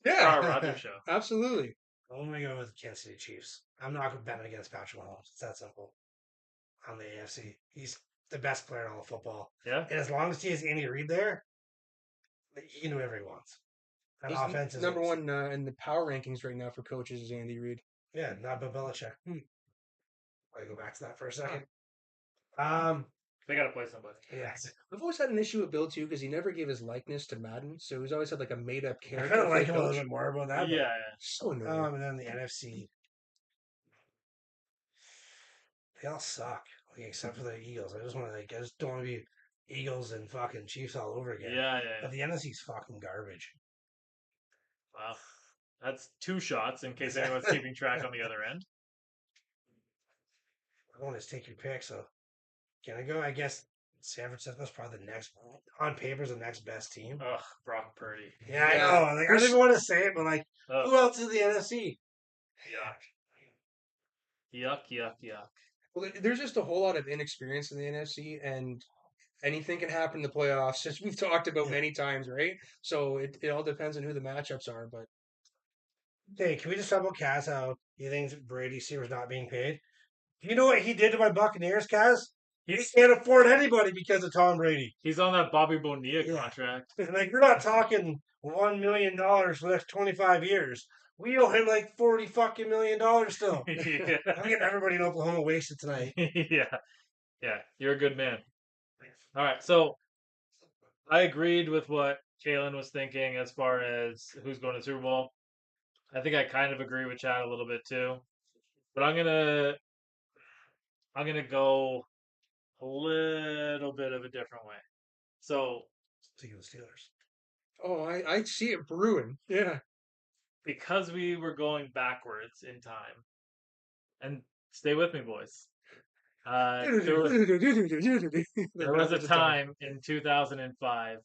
Yeah, our Rogers show. absolutely. I'm going to go with Kansas City Chiefs. I'm not going to bet against Patrick Mahomes. It's that simple. On the AFC, he's the best player in all of football, Yeah. and as long as he has Andy Reid there, he can do whatever he wants. That He's offense is number one in the power rankings right now for coaches is Andy Reid. Yeah, not Bill Belichick. I go back to that for a second. They got to play somebody. Yeah. I've always had an issue with Bill too because he never gave his likeness to Madden, so he's always had like a made up I character kind of for like the him a little coach. bit more about that. Yeah, So But, annoying. and then the NFC, they all suck. Like, except for the Eagles. I just don't want to be Eagles and fucking Chiefs all over yeah, again. yeah. But the NFC's fucking garbage. Wow, that's 2 shots in case anyone's keeping track on the other end. I want to take your pick, so can I go? I guess San Francisco's probably the next, on paper, is the next best team. Ugh, Brock Purdy. Yeah, I Yeah. know. Like, I don't even want to say it, but like, Ugh, who else is the NFC? yuck, yuck, yuck. Well, there's just a whole lot of inexperience in the NFC, and anything can happen in the playoffs, as we've talked about Yeah. many times, right? So it all depends on who the matchups are. But Hey, can we just talk about Kaz? How he thinks Brady Seaver's not being paid? Do you know what he did to my Buccaneers, Kaz? He can't afford anybody because of Tom Brady. He's on that Bobby Bonilla Yeah. contract. Like, we're not talking $1 million for the next 25 years. We owe him like $40 million still. Yeah. I'm getting everybody in Oklahoma wasted tonight. Yeah. Yeah. You're a good man. All right. So I agreed with what Kalen was thinking as far as who's going to the Super Bowl. I think I kind of agree with Chad a little bit too. But I'm gonna go a little bit of a different way. So Speaking of the Steelers. oh, I see it brewing. Yeah. because we were going backwards in time, and stay with me, boys. There was a time in 2005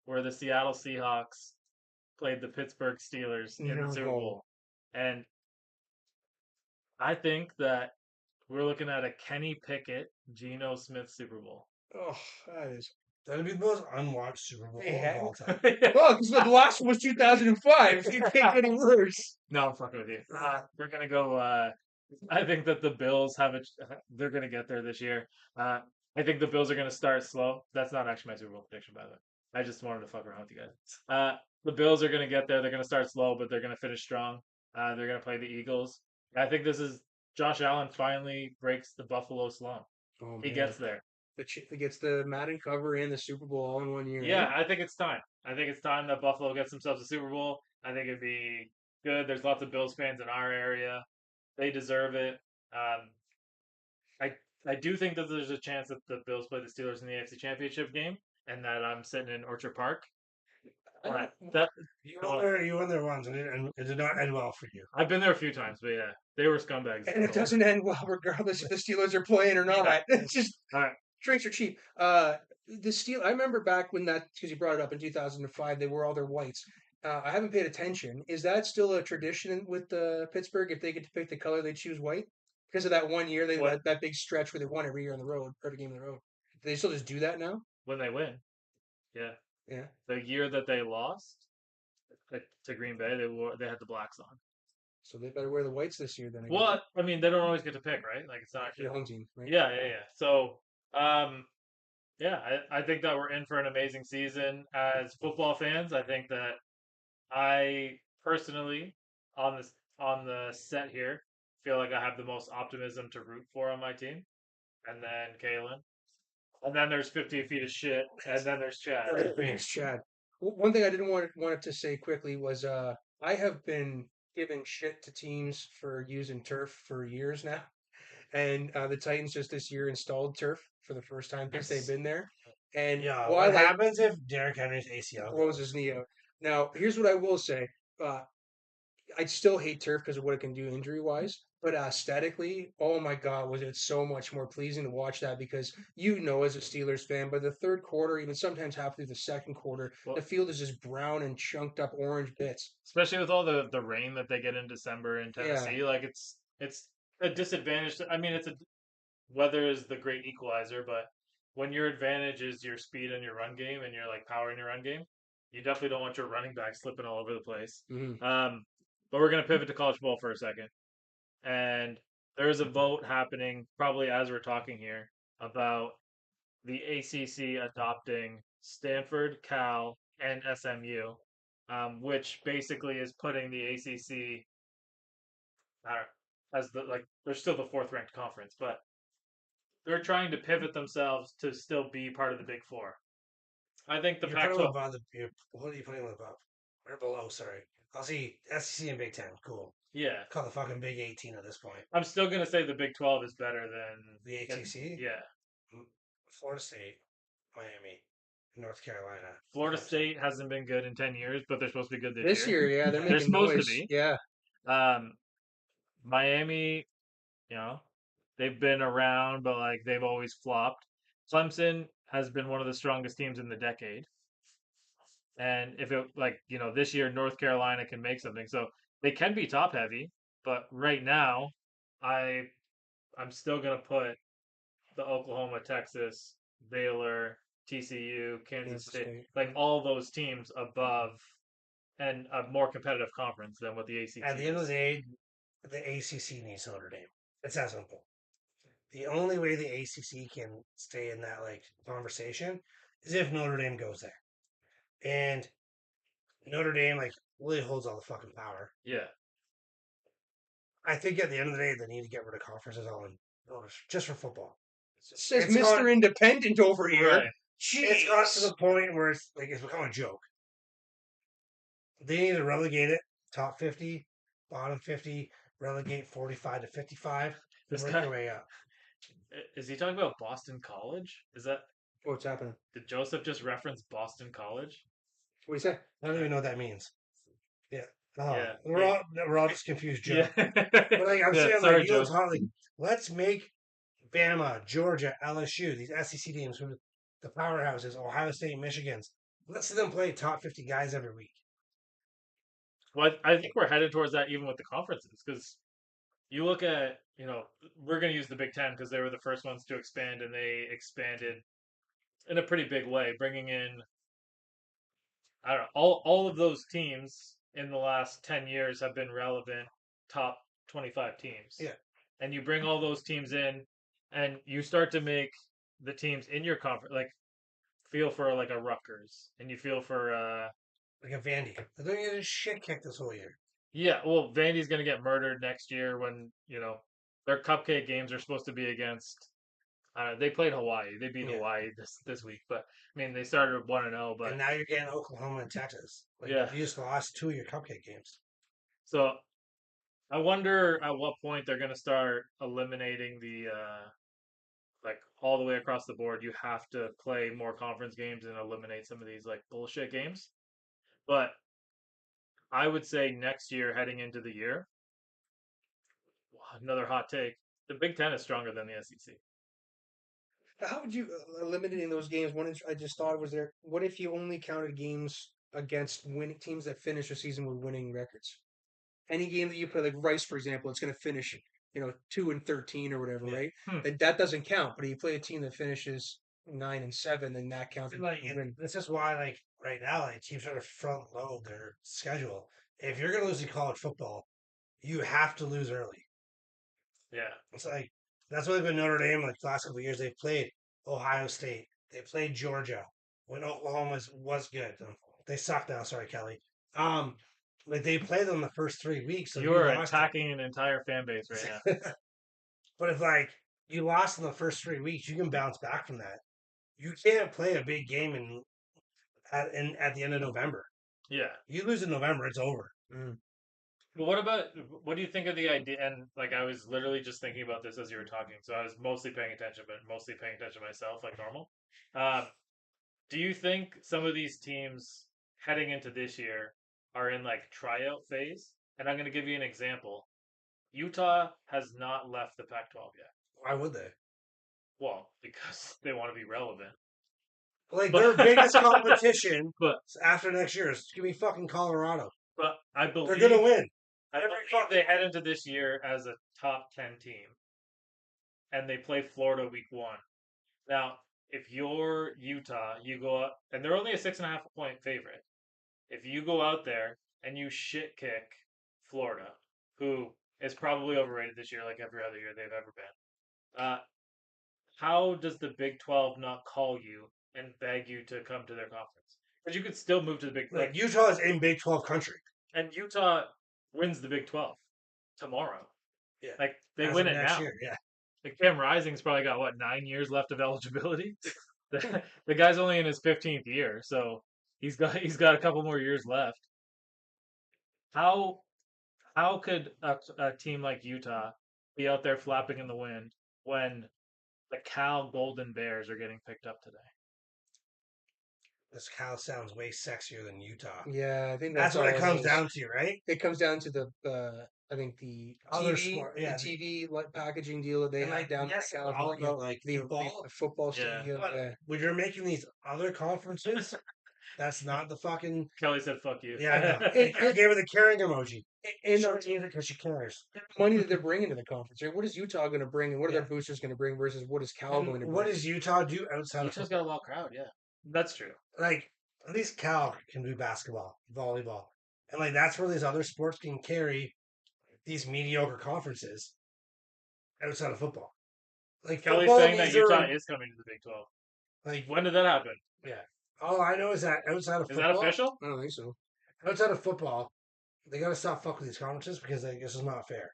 where the Seattle Seahawks played the Pittsburgh Steelers in the Super No. Bowl. And I think that we're looking at a Kenny Pickett, Geno Smith Super Bowl. Oh, that is. That'd be the most unwatched Super Bowl of all time. Well, because the last one was 2005. It can't get any worse. No, I'm fucking with you. We're gonna go. I think that the Bills have a. They're gonna get there this year. I think the Bills are gonna start slow. That's not actually my Super Bowl prediction, by the way. I just wanted to fuck around with you guys. The Bills are gonna get there. They're gonna start slow, but they're gonna finish strong. They're gonna play the Eagles. I think this is Josh Allen finally breaks the Buffalo slump. Oh, He man. gets there. He gets the Madden cover and the Super Bowl all in one year. Yeah, eh? I think it's time. I think it's time that Buffalo gets themselves a Super Bowl. I think it'd be good. There's lots of Bills fans in our area. They deserve it. Um, I do think that there's a chance that the Bills play the Steelers in the AFC Championship game, and that I'm sitting in Orchard Park. But that You won there once, and it did not end well for you. I've been there a few times, but yeah, they were scumbags. And it doesn't end well, regardless if the Steelers are playing or not. It's just All right. drinks are cheap. The Steel. I remember back when that because you brought it up in 2005. They wore all their whites. I haven't paid attention. Is that still a tradition with Pittsburgh? If they get to pick the color, they choose white because of that one year they What? had that big stretch where they won every year on the road, every game on the road. Do they still just do that now? When they win. Yeah. Yeah. The year that they lost to Green Bay, they had the blacks on. So they better wear the whites this year then. I guess. Well, I mean, they don't always get to pick, right? Like it's not For the home team, right? Yeah. So, yeah, I think that we're in for an amazing season as football fans. I think that I personally on the set here feel like I have the most optimism to root for on my team, and then Kalen, and then there's 50 feet of shit, and then there's Chad. Thanks, Chad. One thing I didn't want to say quickly was I have been giving shit to teams for using turf for years now, and the Titans just this year installed turf for the first time since they've been there. And Yeah, while what I happens if Derrick Henry's ACL blows his knee out. Now, here's what I will say. I still hate turf because of what it can do injury wise. But aesthetically, oh my God, was it so much more pleasing to watch that because as a Steelers fan, by the third quarter, even sometimes half through the second quarter, Well, the field is just brown and chunked up orange bits. especially with all the rain that they get in December in Tennessee, like it's a disadvantage. I mean, weather is the great equalizer, but when your advantage is your speed and your run game, and you're like powering your run game, you definitely don't want your running back slipping all over the place. Mm-hmm. But we're gonna pivot to college football for a second, and there's a vote happening probably as we're talking here about the ACC adopting Stanford, Cal, and SMU, which basically is putting the ACC as they're still the fourth ranked conference, but they're trying to pivot themselves to still be part of the Big Four. I think the You're putting them Pac-12. above what are you putting them above? Or below, sorry. I'll see SEC and Big Ten. Cool. Yeah, Call the fucking Big 18 at this point. I'm still gonna say the Big 12 is better than The ACC? Yeah, Florida State, Miami, North Carolina. Florida Clemson. State hasn't been good in 10 years, but they're supposed to be good This year, yeah, they're They're They're making supposed to noise. be. Yeah, Um, Miami, you know, they've been around, but like they've always flopped. Clemson has been one of the strongest teams in the decade. And if it this year North Carolina can make something. So they can be top heavy, but right now I I'm still gonna put the Oklahoma, Texas, Baylor, TCU, Kansas Kansas State, State. like all those teams above and a more competitive conference than what the ACC At the end of is. the day, the ACC needs Notre Dame. It's that simple. The only way the ACC can stay in that like conversation is if Notre Dame goes there, and Notre Dame like really holds all the fucking power. Yeah. I think at the end of the day, they need to get rid of conferences all in just for football. Says It's Mr. gone- Independent over here. Right. It's got to the point where it's become a joke. They need to relegate it top 50, bottom 50, relegate 45 to 55, This work guy- your way up. Is he talking about Boston College? Is that What's happening? did Joseph just reference Boston College? What do you say? I don't even know what that means. Yeah. Oh, Yeah. we're all just confused, Joe. Yeah. But like I'm Yeah, saying, sorry, like you know, Joe. like let's make Bama, Georgia, LSU, these SEC teams, who the powerhouses, Ohio State, Michigan's. Let's see them play top 50 guys every week. Well, I think we're headed towards that even with the conferences because you look at, we're going to use the Big Ten because they were the first ones to expand and they expanded in a pretty big way, bringing in, I don't know, all of those teams in the last 10 years have been relevant top 25 teams. Yeah. And you bring all those teams in and you start to make the teams in your conference, like, feel for like a Rutgers and you feel for, Like a Vandy. They're going to get shit kicked this whole year. yeah, well, Vandy's going to get murdered next year when, their cupcake games are supposed to be against. They played Hawaii. They beat Yeah. Hawaii this week, but I mean they started 1-0. But And now you're getting Oklahoma and Texas. Like, Yeah. you just lost 2 of your cupcake games. so I wonder at what point they're going to start eliminating the like all the way across the board. You have to play more conference games and eliminate some of these like bullshit games. But I would say next year, heading into the year, another hot take: the Big Ten is stronger than the SEC. How would you eliminating those games? One I just thought was there. What if you only counted games against winning teams that finish a season with winning records? Any game that you play, like Rice, for example, it's going to finish, 2-13 or whatever, Yeah. right? Hmm. That doesn't count. But if you play a team that finishes 9-7, then that counts. Like, this is why, like, right now, like, teams try to front load their schedule. If you're going to lose in college football, you have to lose early. Yeah. It's like, that's why they've been Notre Dame, like, the last couple of years. They've played Ohio State. They played Georgia when Oklahoma was good. They suck now. Sorry, Kelly. Like, they played them the first 3 weeks. So You are lost attacking an entire fan base right now. But if, like, you lost in the first 3 weeks, you can bounce back from that. You can't play a big game at the end of November. Yeah. You lose in November, it's over. But what do you think of the idea? And like, I was literally just thinking about this as you were talking, so I was mostly paying attention, but mostly paying attention myself, like normal. Do you think some of these teams heading into this year are in like tryout phase? And I'm going to give you an example. Utah has not left the Pac-12 yet. Why would they? Well, because they want to be relevant. Like, But- their biggest competition But after next year is going to be fucking Colorado. but I They're believe going to win. I believe they head into this year as a top 10 team. And they play Florida week 1. Now, if you're Utah, you go out, and they're only a 6.5 point favorite. If you go out there and you shit kick Florida, who is probably overrated this year, like every other year they've ever been, how does the Big 12 not call you and beg you to come to their conference? Because you could still move to the Big Like, Utah is in Big 12 country. and Utah wins the Big 12 tomorrow. Yeah. Like they As win of it next now. year, yeah. Cam Rising's probably got what 9 years left of eligibility. The guy's only in his 15th year, so he's got a couple more years left. How how could a team like Utah be out there flapping in the wind when the Cal Golden Bears are getting picked up today? This Cal sounds way sexier than Utah. Yeah, I think That's that's what all it it comes is. down to, right? It comes down to the I think the Other TV, sport, yeah. the TV like packaging deal that they And have like, down in yes, all California. about like The football, football Yeah. stadium. but when you're making these other conferences, that's not the fucking. Kelly said, "Fuck you." Yeah, I know. And- I gave her the caring emoji. and She'll use it because she cares. money that they're bringing to the conference. Right? What is Utah going to bring, and what are Yeah. their boosters going to bring versus what is Cal going to And what bring? does Utah do outside of Utah's football? got a wild crowd. Yeah, that's true. Like, at least Cal can do basketball, volleyball. And like that's where these other sports can carry these mediocre conferences outside of football. Like Kelly's football, saying that these Utah are is coming to the Big 12. like When did that happen? yeah. All I know is that outside of Is that football, official? I don't think so. outside of football, they got to stop fucking with these conferences because like, this is not fair.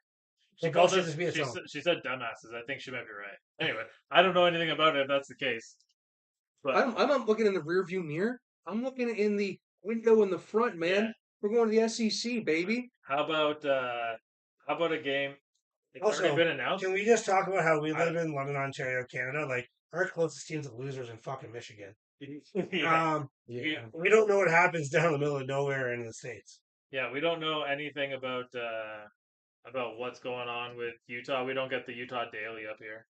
She Football called should us. just be its own. She said dumbasses. I think she might be right. Anyway, I don't know anything about it if that's the case. But I'm not looking in the rearview mirror. I'm looking in the window in the front, man. Yeah. We're going to the SEC, baby. how about a game? It's Also, already been announced. Can we just talk about how we I- live in London, Ontario, Canada? Like our closest teams of losers in fucking Michigan. Yeah. Yeah. We don't know what happens down in the middle of nowhere in the states. Yeah, we don't know anything about what's going on with Utah. We don't get the Utah Daily up here.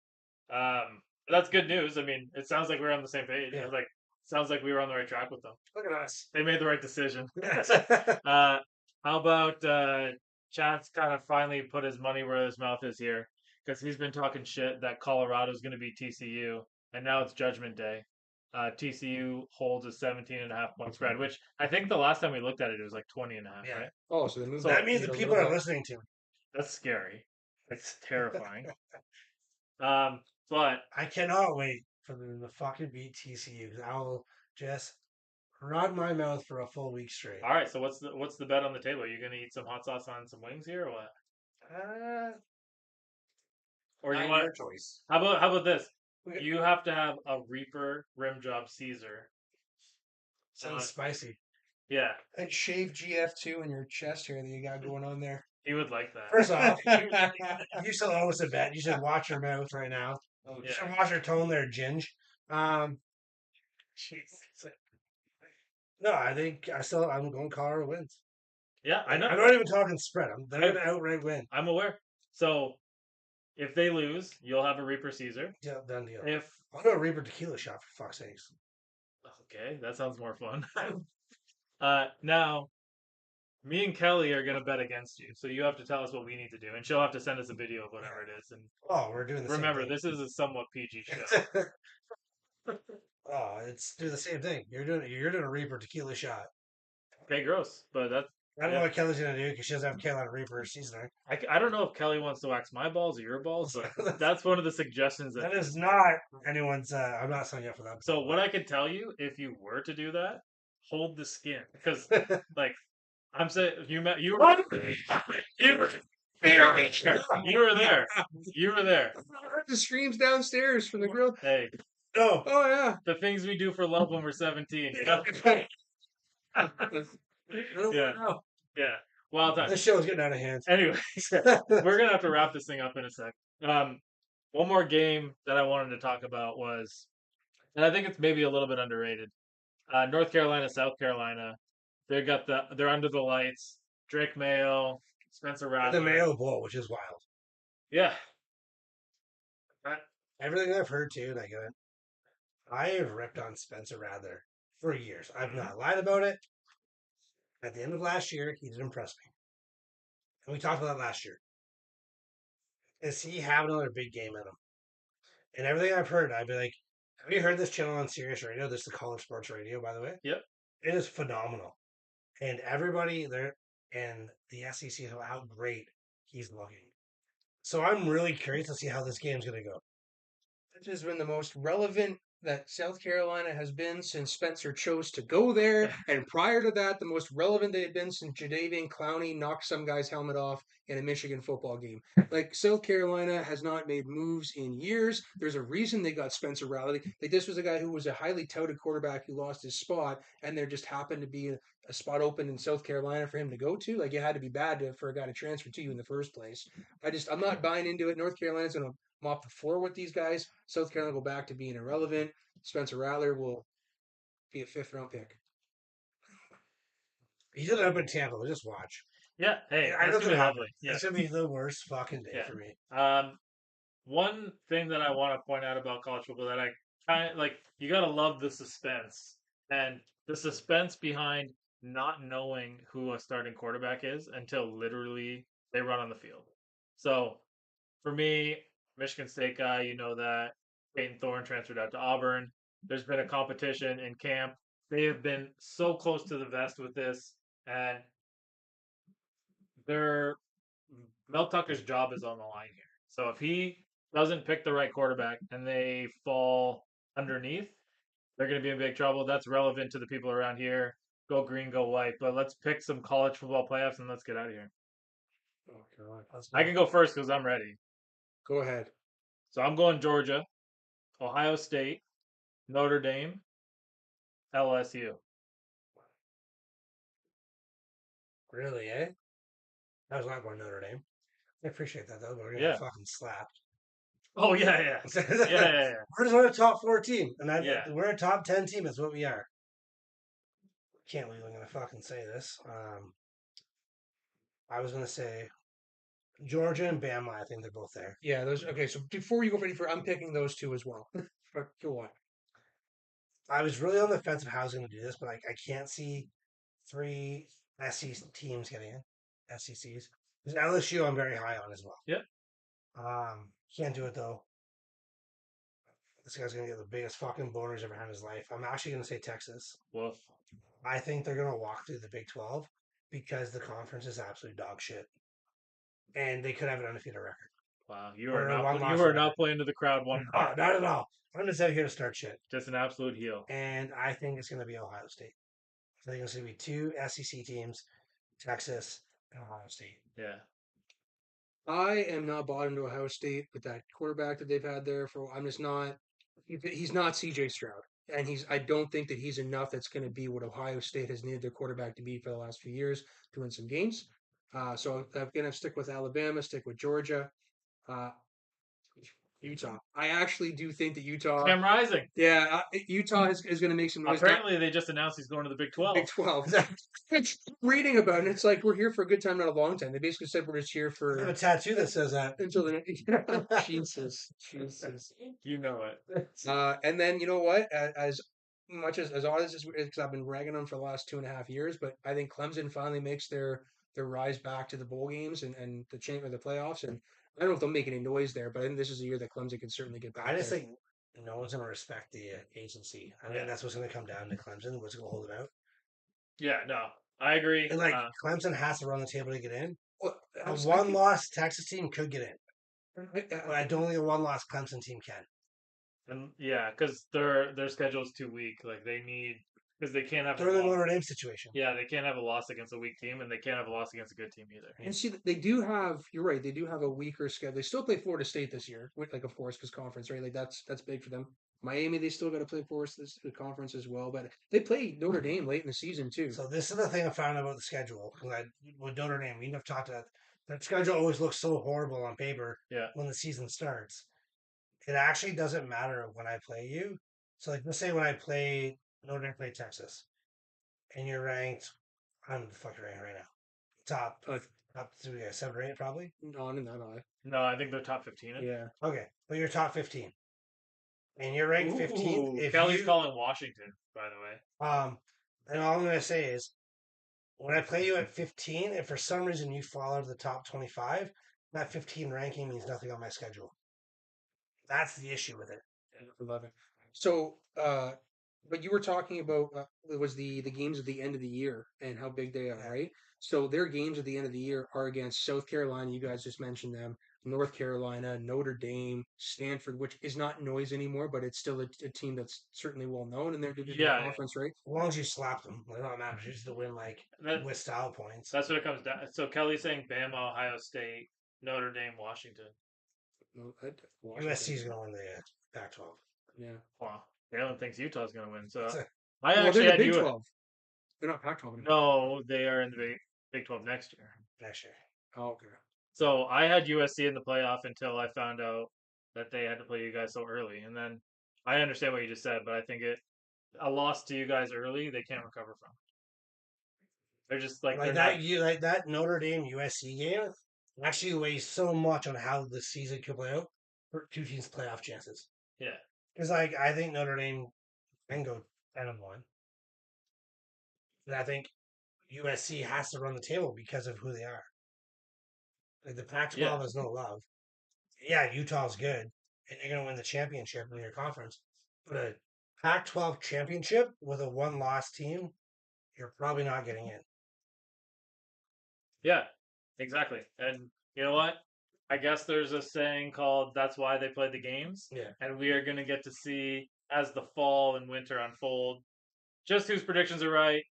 But that's good news. I mean, it sounds like we're on the same page. Yeah. Like, sounds like we were on the right track with them. Look at us. They made the right decision. How about Chad's kind of finally put his money where his mouth is here because he's been talking shit that Colorado's going to beat TCU, and now it's Judgment Day. TCU holds a 17.5 point spread, which I think the last time we looked at it, it was like 20.5, Yeah. right? Oh, so they moved So That back means a the little people are bit. listening to me. That's scary. It's terrifying. But I cannot wait for them to fucking beat TCU because I will just run my mouth for a full week straight. all right, so what's the bet on the table? Are you going to eat some hot sauce on some wings here, or what? Or you Not want? your choice. How about this? Okay. You have to have a Reaper rim job Caesar. Sounds spicy. Yeah, And shave GF2 in your chest here that you got going on there. he would like that. First off, you still owe us a bet. You should watch your mouth right now. Oh, You should watch your tone there, Ginge. No, I think I'm going Colorado wins. Yeah, I know. I'm not even talking spread. They're going to outright win. I'm aware. So if they lose, you'll have a Reaper Caesar. Yeah, done deal. If I'll do a Reaper tequila shot for fuck's sakes. okay, that sounds more fun. Now, me and Kelly are gonna bet against you, so you have to tell us what we need to do, and she'll have to send us a video of whatever it is. And Oh, we're doing the remember, same this is a somewhat PG show. thing. Oh, it's do the same thing. You're doing a Reaper tequila shot. Okay, gross, but that's I don't know what Kelly's gonna do because she doesn't have Carolina Reaper seasoning. I don't know if Kelly wants to wax my balls or your balls, but that's one of the suggestions That that. is not anyone's. I'm not signing up for that. So what I could tell you, if you were to do that, hold the skin, because like I'm saying, you were you were there, you were there. I heard the screams downstairs from the grill. Hey, No, Oh yeah. the things we do for love when we're 17. Yeah. Yeah, wild time. this show is getting out of hand. Anyways, we're gonna have to wrap this thing up in a sec. One more game that I wanted to talk about was, and I think it's maybe a little bit underrated. North Carolina, South Carolina. They're under the lights. Drake Mayo, Spencer The Rattler. Mayo Bowl, which is wild. Yeah. Everything I've heard too, and I get it. I have ripped on Spencer Rattler for years. I've not lied about it. At the end of last year, he did impress me. And we talked about that last year. Does he have another big game in him? And everything I've heard, I'd be like, have you heard this channel on Sirius Radio? This is the college sports radio, by the way. Yep. It is phenomenal. And everybody there and the SEC, how great he's looking. So I'm really curious to see how this game's going to go. This has been the most relevant that South Carolina has been since Spencer chose to go there. And prior to that, the most relevant they had been since Jadavian Clowney knocked some guy's helmet off in a Michigan football game. Like, South Carolina has not made moves in years. There's a reason they got Spencer Rattler. Like, this was a guy who was a highly touted quarterback who lost his spot, and there just happened to be a spot open in South Carolina for him to go to. Like, it had to be bad for a guy to transfer to you in the first place. I'm not buying into it. North Carolina's going to mop the floor with these guys. South Carolina will go back to being irrelevant. Spencer Rattler will be a 5th-round pick. He's gonna up in Tampa. We'll just watch. Yeah, hey, I know that's it's gonna be gonna happen. lovely. Yeah. It's gonna be the worst fucking day Yeah. for me. One thing that I want to point out about college football that I kind of like, you gotta love the suspense and the suspense behind not knowing who a starting quarterback is until literally they run on the field. So for me, Michigan State guy, you know that Peyton Thorne transferred out to Auburn. There's been a competition in camp. They have been so close to the vest with this, and their Mel Tucker's job is on the line here. So if he doesn't pick the right quarterback and they fall underneath, they're going to be in big trouble. That's relevant to the people around here. Go green, go white. But let's pick some college football playoffs and let's get out of here. Oh, God. I can go first because I'm ready. Go ahead. So I'm going Georgia, Ohio State, Notre Dame, LSU. Really, eh? I was not going Notre Dame. I appreciate that though, but we're gonna Yeah. get fucking slapped. Oh yeah, yeah, yeah, yeah, yeah. We're just a top 4 team, and Yeah. we're a top 10 team. Is what we are. Can't believe I'm gonna fucking say this. I was gonna say Georgia and Bama. I think they're both there. Yeah, those. Okay, so before you go for any further, I'm picking those two as well. But go on. I was really on the fence of how I was gonna do this, but I can't see 3 SEC teams getting in. SECs. Because LSU, I'm very high on as well. Yep. Can't do it though. This guy's gonna get the biggest fucking boners ever had in his life. I'm actually gonna say Texas. Woof. I think they're gonna walk through the Big 12 because the conference is absolute dog shit, and they could have an undefeated record. Wow, you Or are a not one-loss you are record. not playing to the crowd one No, part. not at all. I'm just out here to start shit, Just an absolute heel. and I think it's gonna be Ohio State. I think it's gonna be 2 SEC teams, Texas and Ohio State. Yeah. I am not bought into Ohio State with that quarterback that they've had there for. I'm just not. He's not C.J. Stroud, and I don't think that he's enough. That's going to be what Ohio State has needed their quarterback to be for the last few years to win some games. So I'm going to stick with Alabama, stick with Georgia, uh, Utah. I actually do think that Utah. Cam Rising. Yeah, Utah is going to make some noise. Apparently, they just announced he's going to the Big 12. Big 12. Reading about it, it's like we're here for a good time, not a long time. They basically said we're just here I have a for tattoo that says that. until the Jesus. You know it. And then you know what? As much as odd as this is, because I've been ragging on for the last 2.5 years, but I think Clemson finally makes their rise back to the bowl games and the the playoffs. And I don't know if they'll make any noise there, but I think this is a year that Clemson can certainly get back. I just there. think no one's gonna respect the agency. I Yeah. think that's what's gonna come down to Clemson. What's gonna hold it out? Yeah, no, I agree. And like Clemson has to run the table to get in. Well, A one-loss Texas team could get in, I- but I don't think a one-loss Clemson team can. And yeah, because their schedule is too weak. Like they need because they can't have They're in the a loss. Notre Dame situation. Yeah, they can't have a loss against a weak team, and they can't have a loss against a good team either. And see, they do have. You're right. They do have a weaker schedule. They still play Florida State this year, like of course, because conference, right? Like that's big for them. Miami, they still got to play for us this conference as well, but they play Notre Dame late in the season too. So this is the thing I found out about the schedule. With Notre Dame, we have talked about that schedule always looks so horrible on paper Yeah. when the season starts. It actually doesn't matter when I play you. So like let's say when I play Notre Dame play Texas and you're ranked, I'm the fucking ranked right now. Top 7 or 8 probably. Not in that high. No, I think they're top 15. Yeah. Okay, but you're top 15, and you're ranked 15th. If Kelly's you, calling Washington, by the way. and all I'm gonna say is, when I play you at 15, if for some reason you fall out of the top 25, that 15 ranking means nothing on my schedule. That's the issue with it. 11. So, but you were talking about it was the games at the end of the year and how big they are, Yeah. right? So their games at the end of the year are against South Carolina. You guys just mentioned them. North Carolina, Notre Dame, Stanford, which is not noise anymore, but it's still a team that's certainly well known in their division Yeah, conference, right? As long as you slap them, like, it matters. You just to win like that, with style points. that's what it comes down. So Kelly's saying Bama, Ohio State, Notre Dame, Washington. No, USC is going to win the Pac-12. Yeah. Wow, Galen thinks Utah's going to win. So It's a, I Well, actually they're had the Big you. 12. They're not Pac-12 anymore. No, they are in the Big 12 next year. next year. Oh, okay. So I had USC in the playoff until I found out that they had to play you guys so early, and then I understand what you just said, but I think a loss to you guys early they can't recover from. They're just like they're not. Like that Notre Dame USC game actually weighs so much on how the season could play out for two teams' playoff chances. Yeah, Because like I think Notre Dame can go 10-1, but I think USC has to run the table because of who they are. Like the Pac-12 yeah, has no love. Yeah, Utah's good, and they're gonna win the championship in your conference. But a Pac-12 championship with a one-loss team, you're probably not getting in. yeah, exactly. And you know what? I guess there's a saying called "That's why they play the games," Yeah. and we are going to get to see as the fall and winter unfold just whose predictions are right.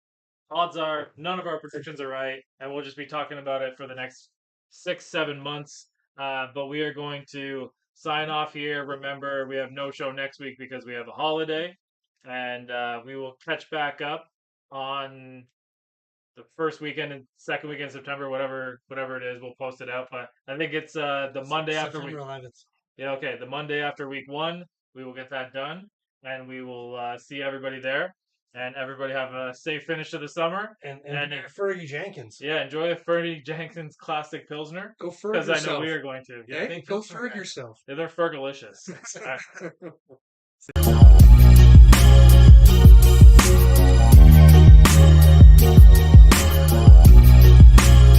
Odds are none of our predictions are right, and we'll just be talking about it for the next 6-7 months. But we are going to sign off here. Remember, we have no show next week because we have a holiday, and we will catch back up on the first weekend and second weekend in September, whatever it is. We'll post it out. But I think it's the Monday after week. September 11th. Yeah, okay, the Monday after week 1. We will get that done, and we will see everybody there. And everybody have a safe finish to the summer. And And Fergie Jenkins. yeah, enjoy a Fernie Jenkins Classic Pilsner. Go Ferg Because I know yourself. we are going to. Yeah, Hey, go Ferg yourself. they're Fergalicious.